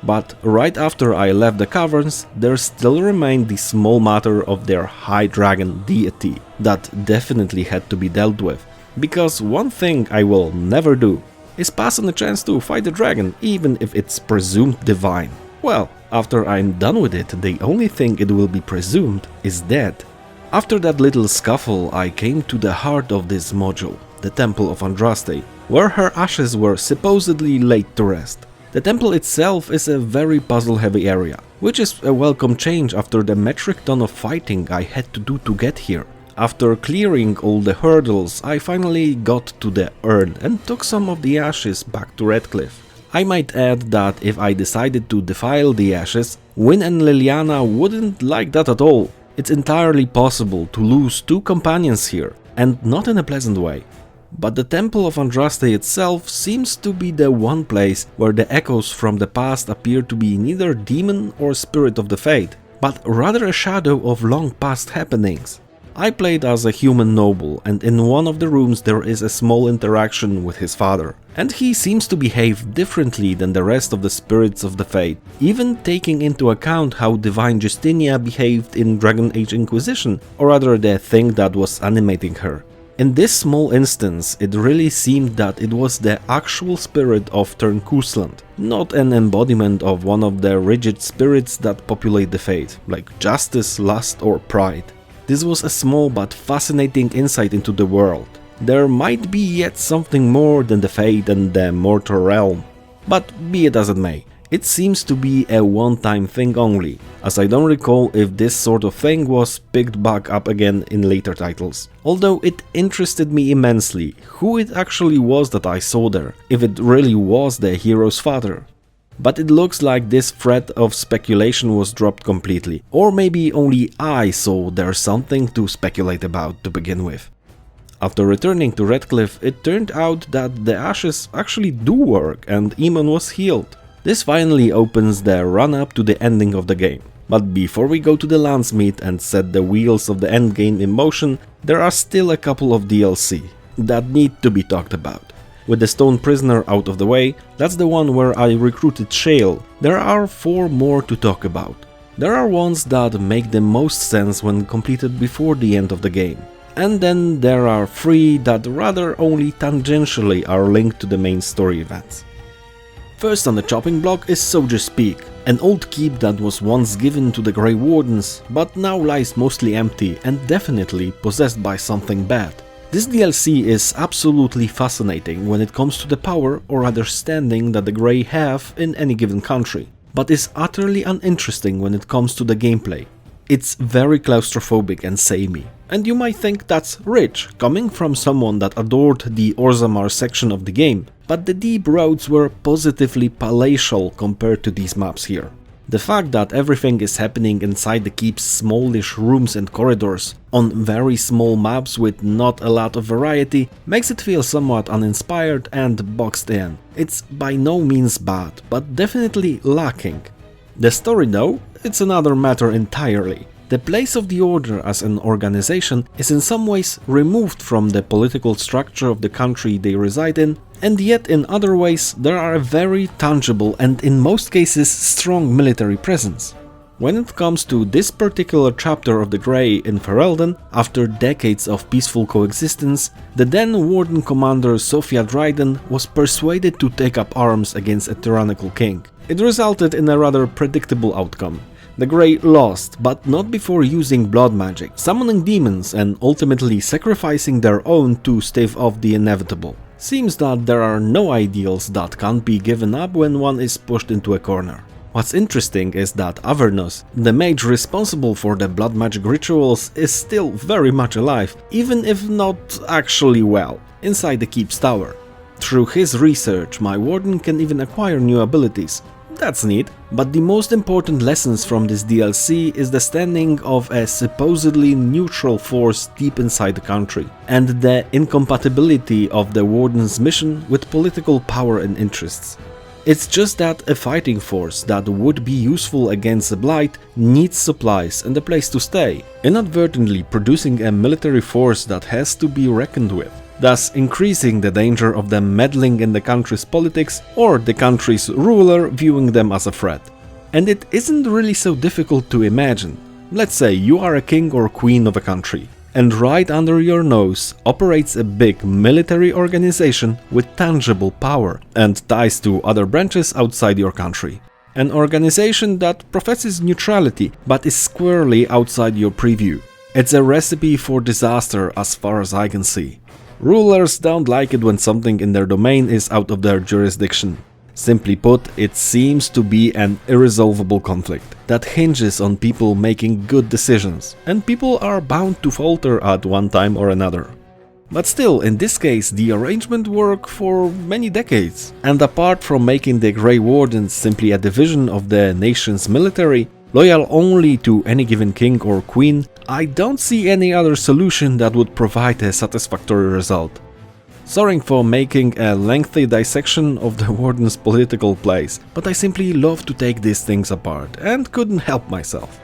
But right after I left the caverns, there still remained the small matter of their high dragon deity that definitely had to be dealt with, because one thing I will never do is pass on a chance to fight a dragon, even if it's presumed divine. Well, after I'm done with it, the only thing it will be presumed is dead. After that little scuffle, I came to the heart of this module, the Temple of Andraste, where her ashes were supposedly laid to rest. The temple itself is a very puzzle-heavy area, which is a welcome change after the metric ton of fighting I had to do to get here. After clearing all the hurdles, I finally got to the urn and took some of the ashes back to Redclif. I might add that if I decided to defile the ashes, Wynne and Leliana wouldn't like that at all. It's entirely possible to lose two companions here, and not in a pleasant way. But the Temple of Andraste itself seems to be the one place where the echoes from the past appear to be neither demon or spirit of the fate, but rather a shadow of long past happenings. I played as a human noble, and in one of the rooms there is a small interaction with his father, and he seems to behave differently than the rest of the spirits of the fate, even taking into account how Divine Justinia behaved in Dragon Age Inquisition, or rather the thing that was animating her. In this small instance, it really seemed that it was the actual spirit of Turnkusland, not an embodiment of one of the rigid spirits that populate the fate, like justice, lust or pride. This was a small but fascinating insight into the world. There might be yet something more than the fate and the mortal realm. But be it as it may, it seems to be a one-time thing only, as I don't recall if this sort of thing was picked back up again in later titles. Although it interested me immensely who it actually was that I saw there, if it really was the hero's father. but it looks like this thread of speculation was dropped completely, or maybe only I saw there's something to speculate about to begin with. After returning to Redclif, it turned out that the ashes actually do work and Eamon was healed. This finally opens the run-up to the ending of the game. But before we go to the Landsmeet and set the wheels of the endgame in motion, there are still a couple of DLC that need to be talked about. With the Stone Prisoner out of the way, that's the one where I recruited Shale, there are 4 more to talk about. There are ones that make the most sense when completed before the end of the game. And then there are 3 that rather only tangentially are linked to the main story events. First on the chopping block is Soldier's Peak, an old keep that was once given to the Grey Wardens, but now lies mostly empty and definitely possessed by something bad. This DLC is absolutely fascinating when it comes to the power or understanding that the Grey have in any given country, but is utterly uninteresting when it comes to the gameplay. It's very claustrophobic and samey, and you might think that's rich, coming from someone that adored the Orzamar section of the game, but the deep roads were positively palatial compared to these maps here. The fact that everything is happening inside the keep's smallish rooms and corridors, on very small maps with not a lot of variety, makes it feel somewhat uninspired and boxed in. It's by no means bad, but definitely lacking. The story though, it's another matter entirely. The place of the Order as an organization is in some ways removed from the political structure of the country they reside in, and yet in other ways there are a very tangible and in most cases strong military presence. When it comes to this particular chapter of the Grey in Ferelden, after decades of peaceful coexistence, the then Warden commander Sophia Dryden was persuaded to take up arms against a tyrannical king. It resulted in a rather predictable outcome. The Grey lost, but not before using blood magic, summoning demons and ultimately sacrificing their own to stave off the inevitable. Seems that there are no ideals that can't be given up when one is pushed into a corner. What's interesting is that Avernus, the mage responsible for the blood magic rituals, is still very much alive, even if not actually well, inside the keep's tower. Through his research, my Warden can even acquire new abilities. That's neat, but the most important lessons from this DLC is the standing of a supposedly neutral force deep inside the country, and the incompatibility of the Warden's mission with political power and interests. It's just that a fighting force that would be useful against the Blight needs supplies and a place to stay, inadvertently producing a military force that has to be reckoned with, thus increasing the danger of them meddling in the country's politics or the country's ruler viewing them as a threat. And it isn't really so difficult to imagine. Let's say you are a king or queen of a country, and right under your nose operates a big military organization with tangible power and ties to other branches outside your country. An organization that professes neutrality but is squarely outside your preview. It's a recipe for disaster as far as I can see. Rulers don't like it when something in their domain is out of their jurisdiction. Simply put, it seems to be an irresolvable conflict that hinges on people making good decisions, and people are bound to falter at one time or another. But still, in this case, the arrangement worked for many decades, and apart from making the Grey Wardens simply a division of the nation's military, loyal only to any given king or queen, I don't see any other solution that would provide a satisfactory result. Sorry for making a lengthy dissection of the Warden's political plays, but I simply love to take these things apart and couldn't help myself.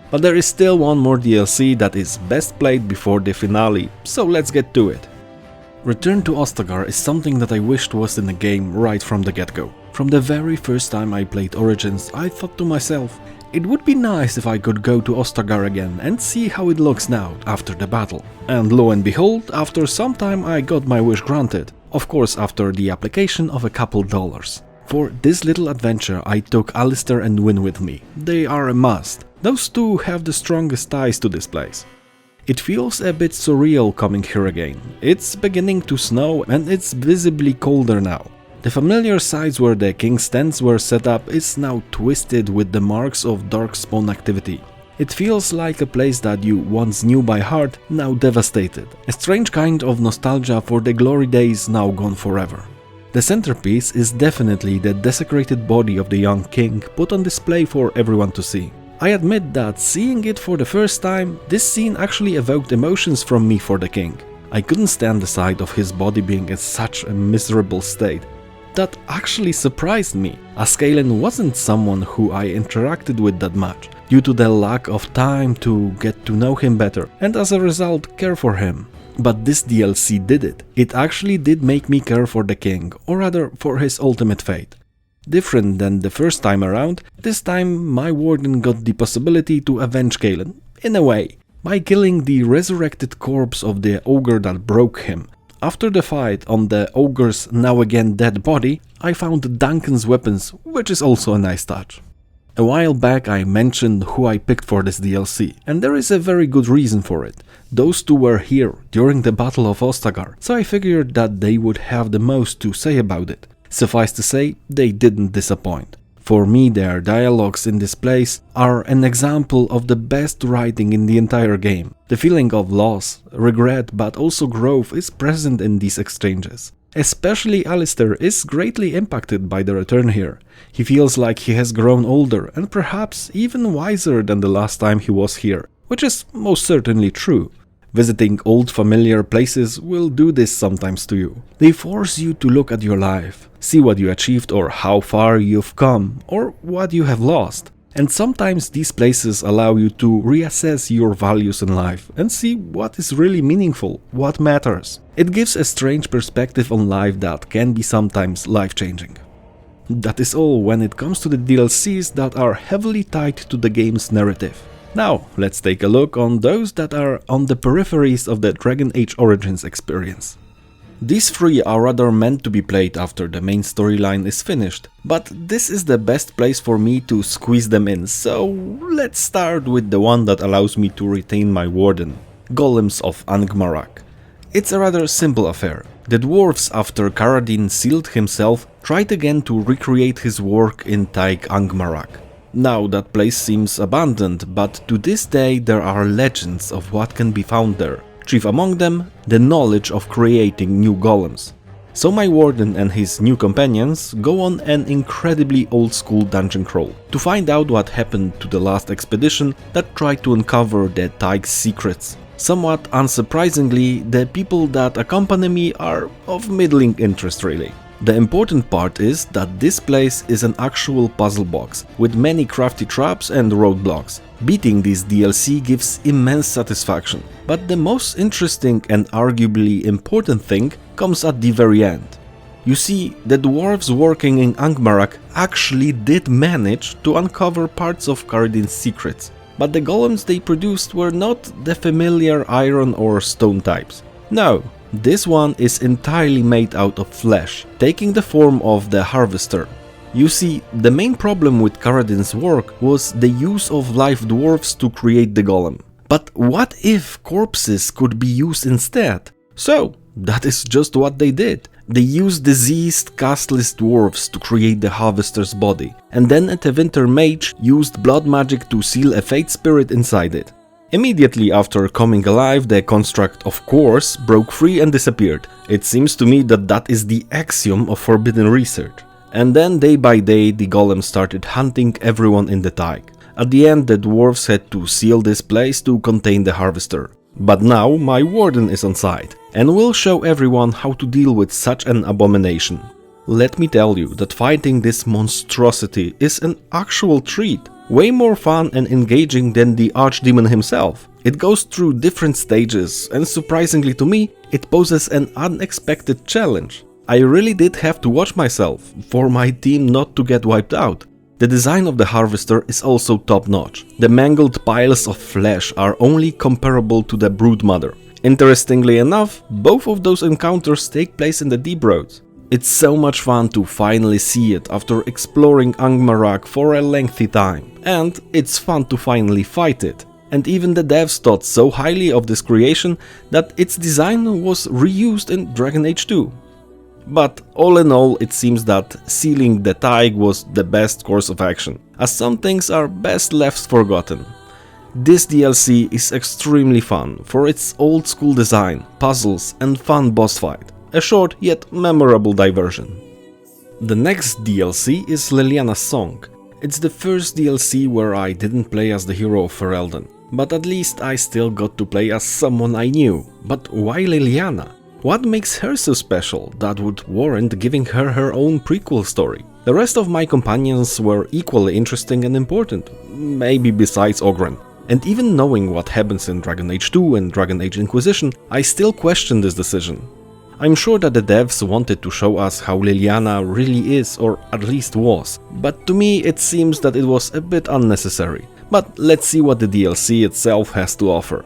But there is still one more DLC that is best played before the finale, so let's get to it. Return to Ostagar is something that I wished was in the game right from the get-go. From the very first time I played Origins, I thought to myself, it would be nice if I could go to Ostagar again and see how it looks now after the battle. And lo and behold, after some time I got my wish granted. Of course after the application of a couple dollars. For this little adventure I took Alistair and Wynne with me. They are a must. Those two have the strongest ties to this place. It feels a bit surreal coming here again. It's beginning to snow and it's visibly colder now. The familiar sites where the king's tents were set up is now twisted with the marks of Darkspawn activity. It feels like a place that you once knew by heart, now devastated. A strange kind of nostalgia for the glory days now gone forever. The centerpiece is definitely the desecrated body of the young king put on display for everyone to see. I admit that seeing it for the first time, this scene actually evoked emotions from me for the king. I couldn't stand the sight of his body being in such a miserable state. That actually surprised me, as Kalen wasn't someone who I interacted with that much, due to the lack of time to get to know him better and as a result care for him. But this DLC did it. It actually did make me care for the king, or rather for his ultimate fate. Different than the first time around, this time my Warden got the possibility to avenge Kalen, in a way, by killing the resurrected corpse of the ogre that broke him. After the fight on the ogre's now again dead body, I found Duncan's weapons, which is also a nice touch. A while back I mentioned who I picked for this DLC, and there is a very good reason for it. Those two were here during the Battle of Ostagar, so I figured that they would have the most to say about it. Suffice to say, they didn't disappoint. For me, their dialogues in this place are an example of the best writing in the entire game. The feeling of loss, regret, but also growth is present in these exchanges. Especially Alistair is greatly impacted by the return here. He feels like he has grown older and perhaps even wiser than the last time he was here, which is most certainly true. Visiting old familiar places will do this sometimes to you. They force you to look at your life, see what you achieved or how far you've come or what you have lost. And sometimes these places allow you to reassess your values in life and see what is really meaningful, what matters. It gives a strange perspective on life that can be sometimes life-changing. That is all when it comes to the DLCs that are heavily tied to the game's narrative. Now, let's take a look on those that are on the peripheries of the Dragon Age Origins experience. These three are rather meant to be played after the main storyline is finished, but this is the best place for me to squeeze them in, so let's start with the one that allows me to retain my Warden, Golems of Amgarrak. It's a rather simple affair. The dwarves, after Karadin sealed himself, tried again to recreate his work in Amgarrak. Now that place seems abandoned, but to this day there are legends of what can be found there. Chief among them, the knowledge of creating new golems. So my Warden and his new companions go on an incredibly old-school dungeon crawl to find out what happened to the last expedition that tried to uncover the Taig's secrets. Somewhat unsurprisingly, the people that accompany me are of middling interest really. The important part is that this place is an actual puzzle box, with many crafty traps and roadblocks. Beating this DLC gives immense satisfaction, but the most interesting and arguably important thing comes at the very end. You see, the dwarves working in Amgarrak actually did manage to uncover parts of Karadin's secrets, but the golems they produced were not the familiar iron or stone types. No. This one is entirely made out of flesh, taking the form of the harvester. You see, the main problem with Karadin's work was the use of live dwarves to create the golem. But what if corpses could be used instead? So, that is just what they did. They used diseased, castless dwarves to create the harvester's body, and then a Tevinter mage used blood magic to seal a fate spirit inside it. Immediately after coming alive, the construct, of course, broke free and disappeared. It seems to me that that is the axiom of forbidden research. And then day by day the golem started hunting everyone in the Taig. At the end the dwarves had to seal this place to contain the harvester. But now my Warden is on site and will show everyone how to deal with such an abomination. Let me tell you that fighting this monstrosity is an actual treat. Way more fun and engaging than the archdemon himself. It goes through different stages and surprisingly to me, it poses an unexpected challenge. I really did have to watch myself for my team not to get wiped out. The design of the harvester is also top notch. The mangled piles of flesh are only comparable to the broodmother. Interestingly enough, both of those encounters take place in the Deep Roads. It's so much fun to finally see it after exploring Amgarrak for a lengthy time, and it's fun to finally fight it. And even the devs thought so highly of this creation that its design was reused in Dragon Age 2. But all in all, it seems that sealing the Taig was the best course of action, as some things are best left forgotten. This DLC is extremely fun for its old school design, puzzles and fun boss fight. A short yet memorable diversion. The next DLC is Leliana's Song. It's the first DLC where I didn't play as the hero of Ferelden, but at least I still got to play as someone I knew. But why Leliana? What makes her so special that would warrant giving her her own prequel story? The rest of my companions were equally interesting and important, maybe besides Oghren. And even knowing what happens in Dragon Age 2 and Dragon Age Inquisition, I still question this decision. I'm sure that the devs wanted to show us how Leliana really is, or at least was, but to me it seems that it was a bit unnecessary. But let's see what the DLC itself has to offer.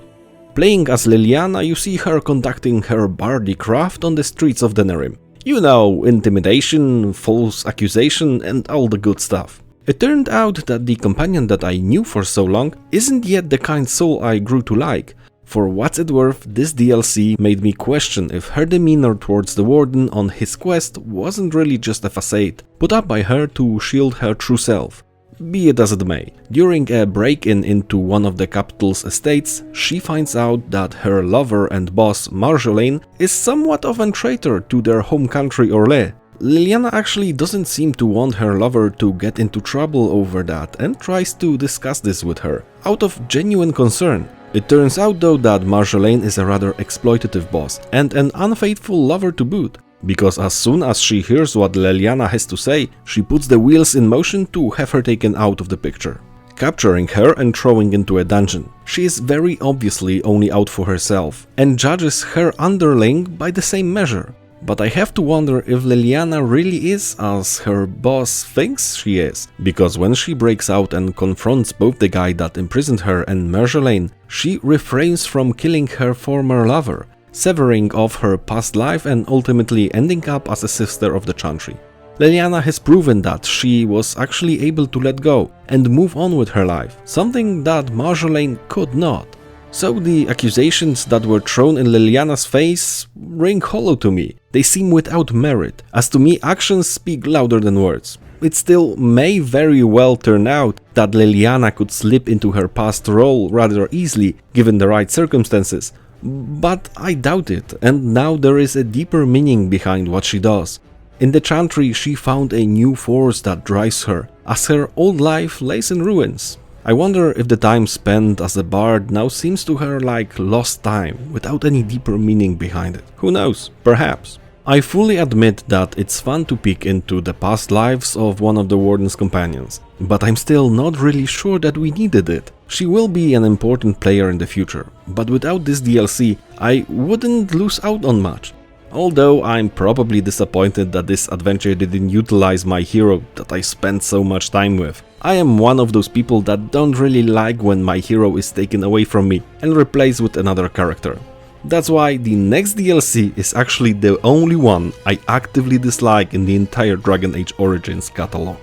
Playing as Leliana, you see her conducting her bardic craft on the streets of Denerim. You know, intimidation, false accusation and all the good stuff. It turned out that the companion that I knew for so long isn't yet the kind soul I grew to like. For what's it worth, this DLC made me question if her demeanor towards the Warden on his quest wasn't really just a facade, put up by her to shield her true self. Be it as it may, during a break-in into one of the capital's estates, she finds out that her lover and boss Marjolaine is somewhat of a traitor to their home country Orlais. Leliana actually doesn't seem to want her lover to get into trouble over that and tries to discuss this with her, out of genuine concern. It turns out though that Marjolaine is a rather exploitative boss and an unfaithful lover to boot, because as soon as she hears what Leliana has to say, she puts the wheels in motion to have her taken out of the picture. Capturing her and throwing into a dungeon. She is very obviously only out for herself, and judges her underling by the same measure. But I have to wonder if Leliana really is as her boss thinks she is, because when she breaks out and confronts both the guy that imprisoned her and Marjolaine, she refrains from killing her former lover, severing off her past life and ultimately ending up as a sister of the Chantry. Leliana has proven that she was actually able to let go and move on with her life, something that Marjolaine could not. So the accusations that were thrown in Leliana's face ring hollow to me. They seem without merit, as to me actions speak louder than words. It still may very well turn out that Leliana could slip into her past role rather easily given the right circumstances, but I doubt it, and now there is a deeper meaning behind what she does. In the Chantry she found a new force that drives her, as her old life lays in ruins. I wonder if the time spent as a bard now seems to her like lost time, without any deeper meaning behind it. Who knows? Perhaps. I fully admit that it's fun to peek into the past lives of one of the Warden's companions, but I'm still not really sure that we needed it. She will be an important player in the future, but without this DLC, I wouldn't lose out on much. Although I'm probably disappointed that this adventure didn't utilize my hero that I spent so much time with. I am one of those people that don't really like when my hero is taken away from me and replaced with another character. That's why the next DLC is actually the only one I actively dislike in the entire Dragon Age Origins catalog.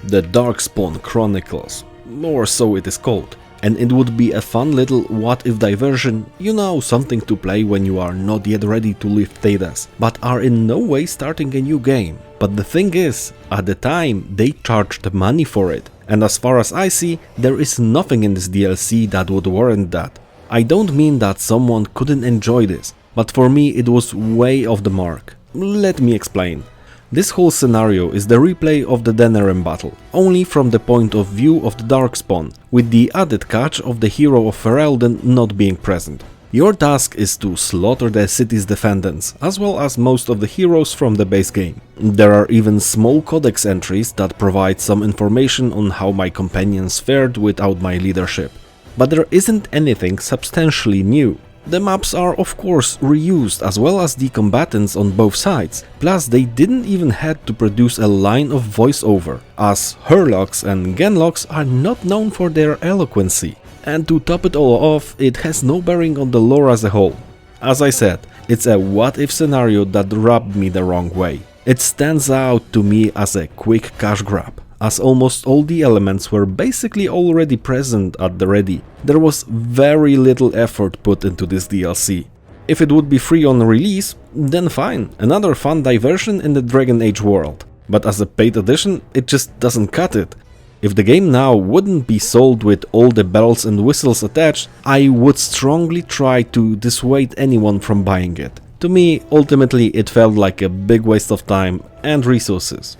The Darkspawn Chronicles, or so it is called. And it would be a fun little what-if diversion, you know, something to play when you are not yet ready to leave Thedas, but are in no way starting a new game. But the thing is, at the time they charged money for it, and as far as I see, there is nothing in this DLC that would warrant that. I don't mean that someone couldn't enjoy this, but for me it was way off the mark. Let me explain. This whole scenario is the replay of the Denerim battle, only from the point of view of the Darkspawn, with the added catch of the hero of Ferelden not being present. Your task is to slaughter the city's defendants, as well as most of the heroes from the base game. There are even small codex entries that provide some information on how my companions fared without my leadership. But there isn't anything substantially new. The maps are of course reused as well as the combatants on both sides, plus they didn't even have to produce a line of voiceover, as Hurlocks and Genlocks are not known for their eloquency. And to top it all off, it has no bearing on the lore as a whole. As I said, it's a what-if scenario that rubbed me the wrong way. It stands out to me as a quick cash grab, as almost all the elements were basically already present at the ready. There was very little effort put into this DLC. If it would be free on release, then fine, another fun diversion in the Dragon Age world. But as a paid edition, it just doesn't cut it. If the game now wouldn't be sold with all the bells and whistles attached, I would strongly try to dissuade anyone from buying it. To me, ultimately it felt like a big waste of time and resources.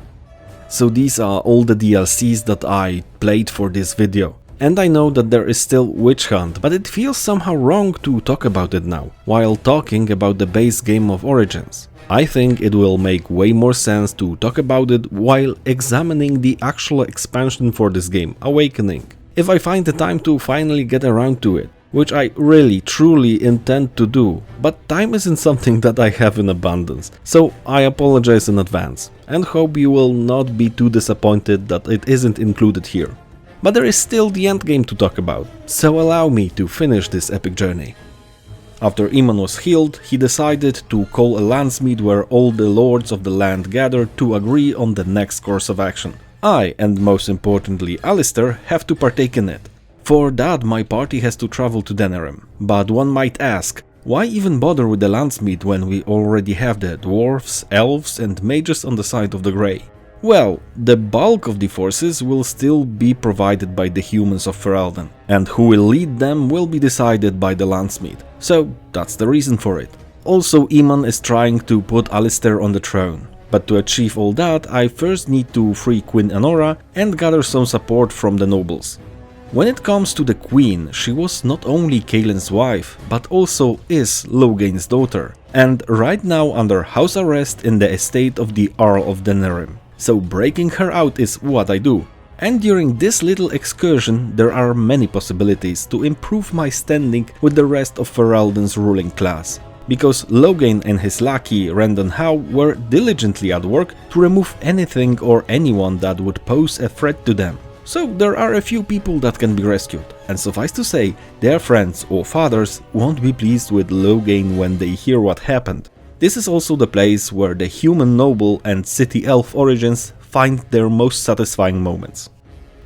So these are all the DLCs that I played for this video. And I know that there is still Witch Hunt, but it feels somehow wrong to talk about it now, while talking about the base game of Origins. I think it will make way more sense to talk about it while examining the actual expansion for this game, Awakening. If I find the time to finally get around to it, which I really truly intend to do, but time isn't something that I have in abundance, so I apologize in advance, and hope you will not be too disappointed that it isn't included here. But there is still the endgame to talk about, so allow me to finish this epic journey. After Eamon was healed, he decided to call a Landsmeet where all the lords of the land gathered to agree on the next course of action. I, and most importantly Alistair, have to partake in it. For that my party has to travel to Denerim. But one might ask, why even bother with the Landsmeet when we already have the dwarves, elves and mages on the side of the grey? Well, the bulk of the forces will still be provided by the humans of Ferelden, and who will lead them will be decided by the Landsmeet, so that's the reason for it. Also, Eamon is trying to put Alistair on the throne, but to achieve all that I first need to free Queen Anora and gather some support from the nobles. When it comes to the Queen, she was not only Kaelin's wife, but also is Logain's daughter, and right now under house arrest in the estate of the Earl of Denerim. So breaking her out is what I do. And during this little excursion there are many possibilities to improve my standing with the rest of Ferelden's ruling class. Because Logain and his lackey Rendon Howe were diligently at work to remove anything or anyone that would pose a threat to them. So there are a few people that can be rescued, and suffice to say, their friends or fathers won't be pleased with Logain when they hear what happened. This is also the place where the human noble and city elf origins find their most satisfying moments.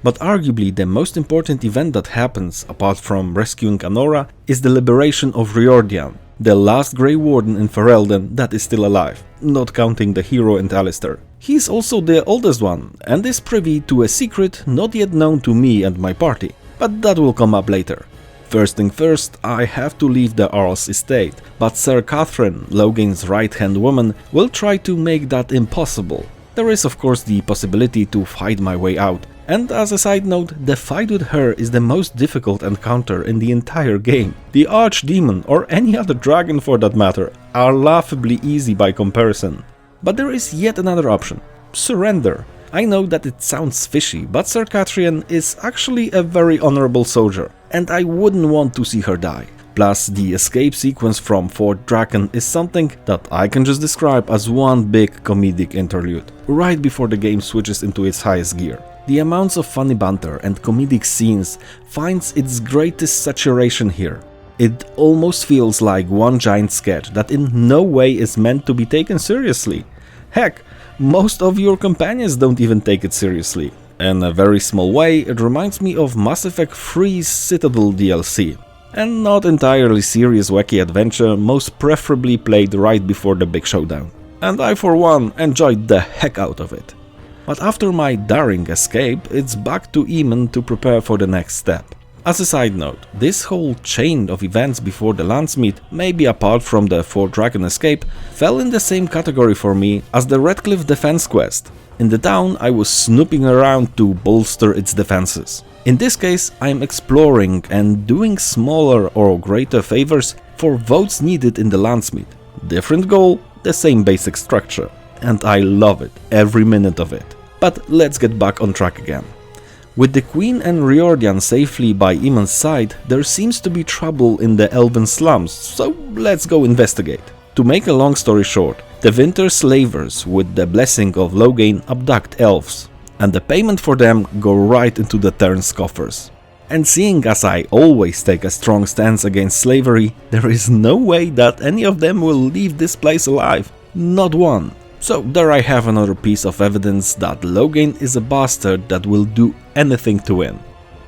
But arguably the most important event that happens, apart from rescuing Anora, is the liberation of Riordan, the last Grey Warden in Ferelden that is still alive, not counting the hero and Alistair. He is also the oldest one, and is privy to a secret not yet known to me and my party, but that will come up later. First thing first, I have to leave the Earl's estate, but Sir Catherine, Logain's right-hand woman, will try to make that impossible. There is of course the possibility to fight my way out, and as a side note, the fight with her is the most difficult encounter in the entire game. The Archdemon, or any other dragon for that matter, are laughably easy by comparison. But there is yet another option: surrender. I know that it sounds fishy, but Sir Catherine is actually a very honorable soldier, and I wouldn't want to see her die. Plus, the escape sequence from Fort Draken is something that I can just describe as one big comedic interlude, right before the game switches into its highest gear. The amounts of funny banter and comedic scenes finds its greatest saturation here. It almost feels like one giant sketch that in no way is meant to be taken seriously. Heck, most of your companions don't even take it seriously. In a very small way, it reminds me of Mass Effect 3's Citadel DLC. And not entirely serious wacky adventure, most preferably played right before the big showdown. And I for one enjoyed the heck out of it. But after my daring escape, it's back to Eamon to prepare for the next step. As a side note, this whole chain of events before the Landsmeet, maybe apart from the Fort Draken escape, fell in the same category for me as the Redclif defense quest. In the town, I was snooping around to bolster its defenses. In this case, I'm exploring and doing smaller or greater favors for votes needed in the Landsmeet. Different goal, the same basic structure. And I love it, every minute of it. But let's get back on track again. With the Queen and Riordan safely by Eamon's side, there seems to be trouble in the elven slums, so let's go investigate. To make a long story short, the winter slavers with the blessing of Logain abduct elves, and the payment for them go right into the Tern's coffers. And seeing as I always take a strong stance against slavery, there is no way that any of them will leave this place alive, not one. So there I have another piece of evidence that Logain is a bastard that will do anything to win.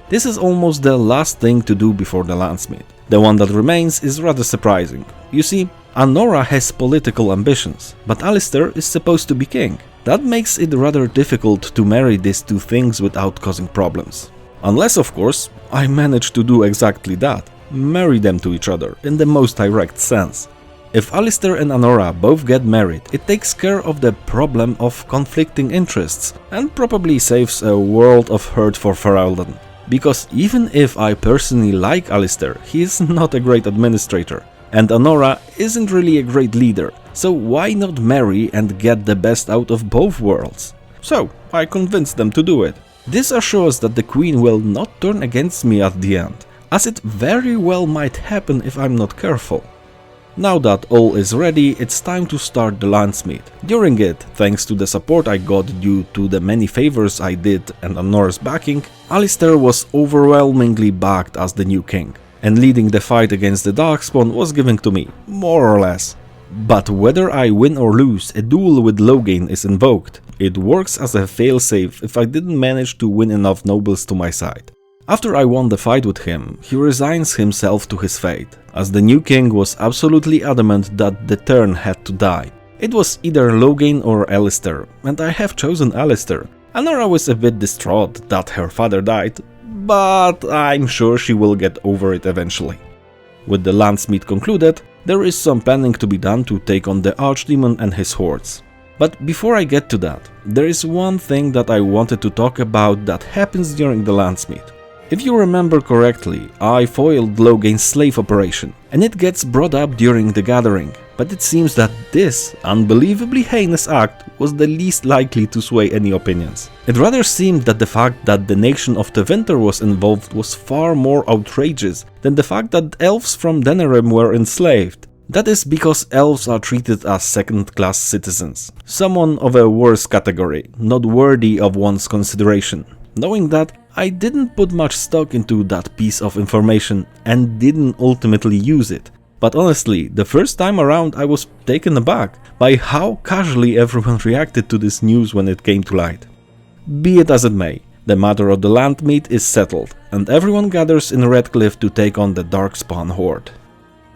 This is almost the last thing to do before the Landsmeet. The one that remains is rather surprising. You see, Anora has political ambitions, but Alistair is supposed to be king. That makes it rather difficult to marry these two things without causing problems. Unless, of course, I manage to do exactly that, marry them to each other in the most direct sense. If Alistair and Anora both get married, it takes care of the problem of conflicting interests and probably saves a world of hurt for Ferelden. Because even if I personally like Alistair, he is not a great administrator, and Anora isn't really a great leader, so why not marry and get the best out of both worlds? So I convinced them to do it. This assures that the Queen will not turn against me at the end, as it very well might happen if I'm not careful. Now that all is ready, it's time to start the Landsmeet. During it, thanks to the support I got due to the many favors I did and Anora's backing, Alistair was overwhelmingly backed as the new king, and leading the fight against the Darkspawn was given to me, more or less. But whether I win or lose, a duel with Loghain is invoked. It works as a failsafe if I didn't manage to win enough nobles to my side. After I won the fight with him, he resigns himself to his fate, as the new king was absolutely adamant that the Tern had to die. It was either Loghain or Alistair, and I have chosen Alistair. Anora was a bit distraught that her father died, but I'm sure she will get over it eventually. With the Landsmeet concluded, there is some planning to be done to take on the Archdemon and his hordes. But before I get to that, there is one thing that I wanted to talk about that happens during the Landsmeet. If you remember correctly, I foiled Loghain's slave operation, and it gets brought up during the gathering, but it seems that this unbelievably heinous act was the least likely to sway any opinions. It rather seemed that the fact that the nation of Tevinter was involved was far more outrageous than the fact that elves from Denerim were enslaved. That is because elves are treated as second-class citizens, someone of a worse category, not worthy of one's consideration. Knowing that, I didn't put much stock into that piece of information and didn't ultimately use it. But honestly, the first time around I was taken aback by how casually everyone reacted to this news when it came to light. Be it as it may, the matter of the Landsmeet is settled, and everyone gathers in Redclif to take on the Darkspawn horde.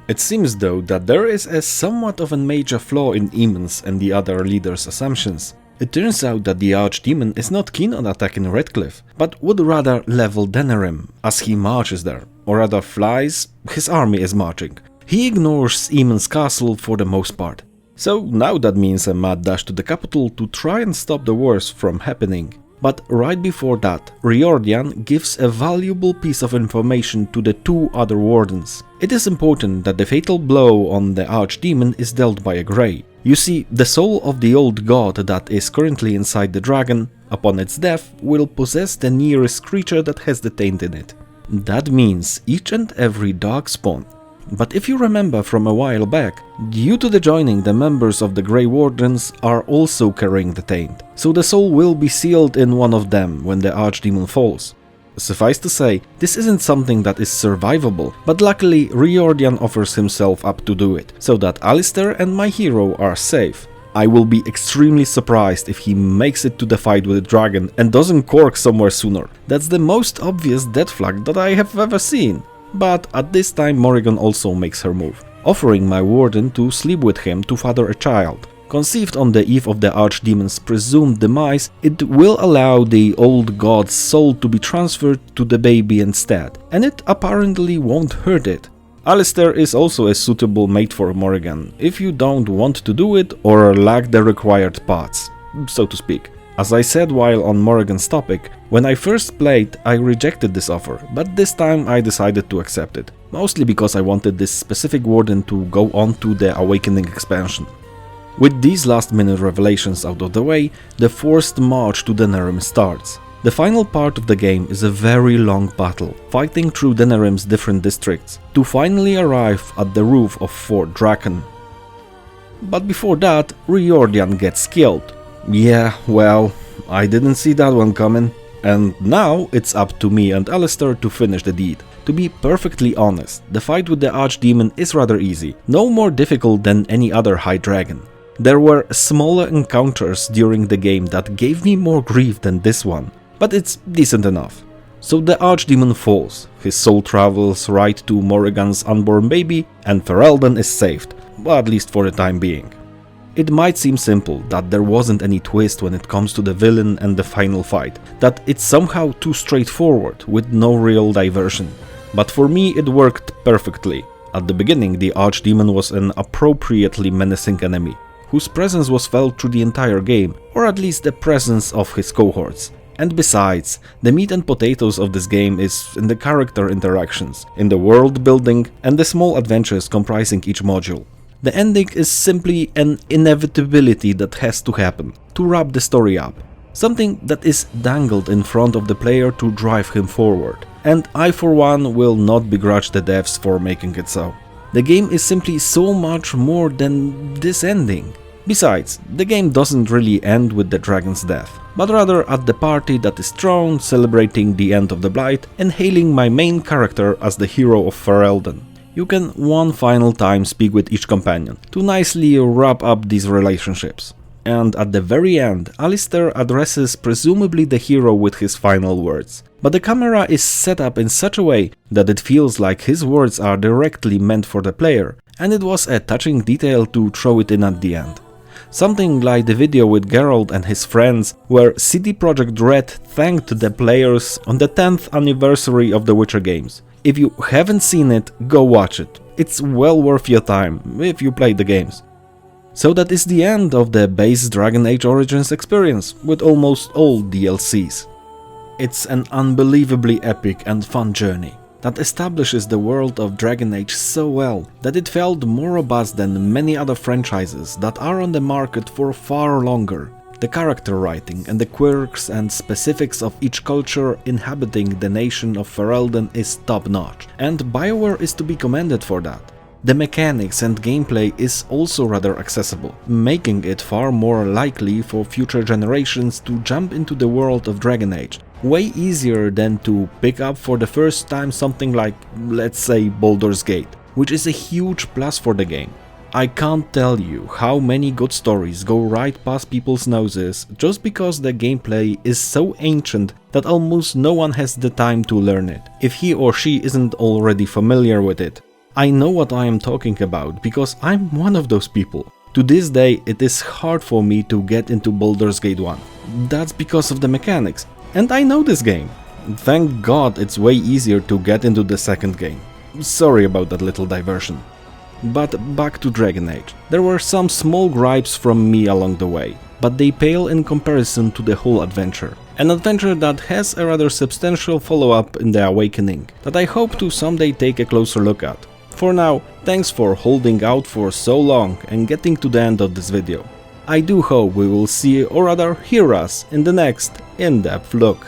It seems though that there is a somewhat of a major flaw in Eamon's and the other leaders' assumptions. It turns out that the Archdemon is not keen on attacking Redclif, but would rather level Denerim as he marches there, or rather flies, his army is marching. He ignores Eamon's castle for the most part. So now that means a mad dash to the capital to try and stop the worst from happening. But right before that, Riordan gives a valuable piece of information to the two other wardens. It is important that the fatal blow on the Archdemon is dealt by a Grey. You see, the soul of the old god that is currently inside the dragon, upon its death, will possess the nearest creature that has the taint in it. That means each and every Darkspawn. But if you remember from a while back, due to the joining, the members of the Grey Wardens are also carrying the taint, so the soul will be sealed in one of them when the Archdemon falls. Suffice to say, this isn't something that is survivable, but luckily Riordan offers himself up to do it, so that Alistair and my hero are safe. I will be extremely surprised if he makes it to the fight with the dragon and doesn't cork somewhere sooner. That's the most obvious death flag that I have ever seen. But at this time Morrigan also makes her move, offering my warden to sleep with him to father a child. Conceived on the eve of the Archdemon's presumed demise, it will allow the old god's soul to be transferred to the baby instead, and it apparently won't hurt it. Alistair is also a suitable mate for Morrigan, if you don't want to do it or lack the required parts, so to speak. As I said while on Morrigan's topic, when I first played I rejected this offer, but this time I decided to accept it, mostly because I wanted this specific warden to go on to the Awakening expansion. With these last minute revelations out of the way, the forced march to Denerim starts. The final part of the game is a very long battle, fighting through Denerim's different districts, to finally arrive at the roof of Fort Draken. But before that, Riordan gets killed. Yeah, well, I didn't see that one coming. And now it's up to me and Alistair to finish the deed. To be perfectly honest, the fight with the Archdemon is rather easy, no more difficult than any other high dragon. There were smaller encounters during the game that gave me more grief than this one, but it's decent enough. So the Archdemon falls, his soul travels right to Morrigan's unborn baby, and Ferelden is saved, well, at least for the time being. It might seem simple that there wasn't any twist when it comes to the villain and the final fight, that it's somehow too straightforward with no real diversion. But for me it worked perfectly. At the beginning, the Archdemon was an appropriately menacing enemy, whose presence was felt through the entire game, or at least the presence of his cohorts. And besides, the meat and potatoes of this game is in the character interactions, in the world building, and the small adventures comprising each module. The ending is simply an inevitability that has to happen, to wrap the story up. Something that is dangled in front of the player to drive him forward. And I for one will not begrudge the devs for making it so. The game is simply so much more than this ending. Besides, the game doesn't really end with the dragon's death, but rather at the party that is thrown, celebrating the end of the Blight and hailing my main character as the hero of Ferelden. You can one final time speak with each companion to nicely wrap up these relationships. And at the very end, Alistair addresses presumably the hero with his final words. But the camera is set up in such a way that it feels like his words are directly meant for the player, and it was a touching detail to throw it in at the end. Something like the video with Geralt and his friends, where CD Projekt Red thanked the players on the 10th anniversary of the Witcher games. If you haven't seen it, go watch it. It's well worth your time, if you played the games. So that is the end of the base Dragon Age Origins experience, with almost all DLCs. It's an unbelievably epic and fun journey that establishes the world of Dragon Age so well that it felt more robust than many other franchises that are on the market for far longer. The character writing and the quirks and specifics of each culture inhabiting the nation of Ferelden is top-notch, and BioWare is to be commended for that. The mechanics and gameplay is also rather accessible, making it far more likely for future generations to jump into the world of Dragon Age, way easier than to pick up for the first time something like, let's say, Baldur's Gate, which is a huge plus for the game. I can't tell you how many good stories go right past people's noses just because the gameplay is so ancient that almost no one has the time to learn it, if he or she isn't already familiar with it. I know what I am talking about because I'm one of those people. To this day, it is hard for me to get into Baldur's Gate 1. That's because of the mechanics. And I know this game. Thank God it's way easier to get into the second game. Sorry about that little diversion. But back to Dragon Age. There were some small gripes from me along the way, but they pale in comparison to the whole adventure. An adventure that has a rather substantial follow-up in the Awakening, that I hope to someday take a closer look at. For now, thanks for holding out for so long and getting to the end of this video. I do hope we will see or rather hear us in the next in-depth look.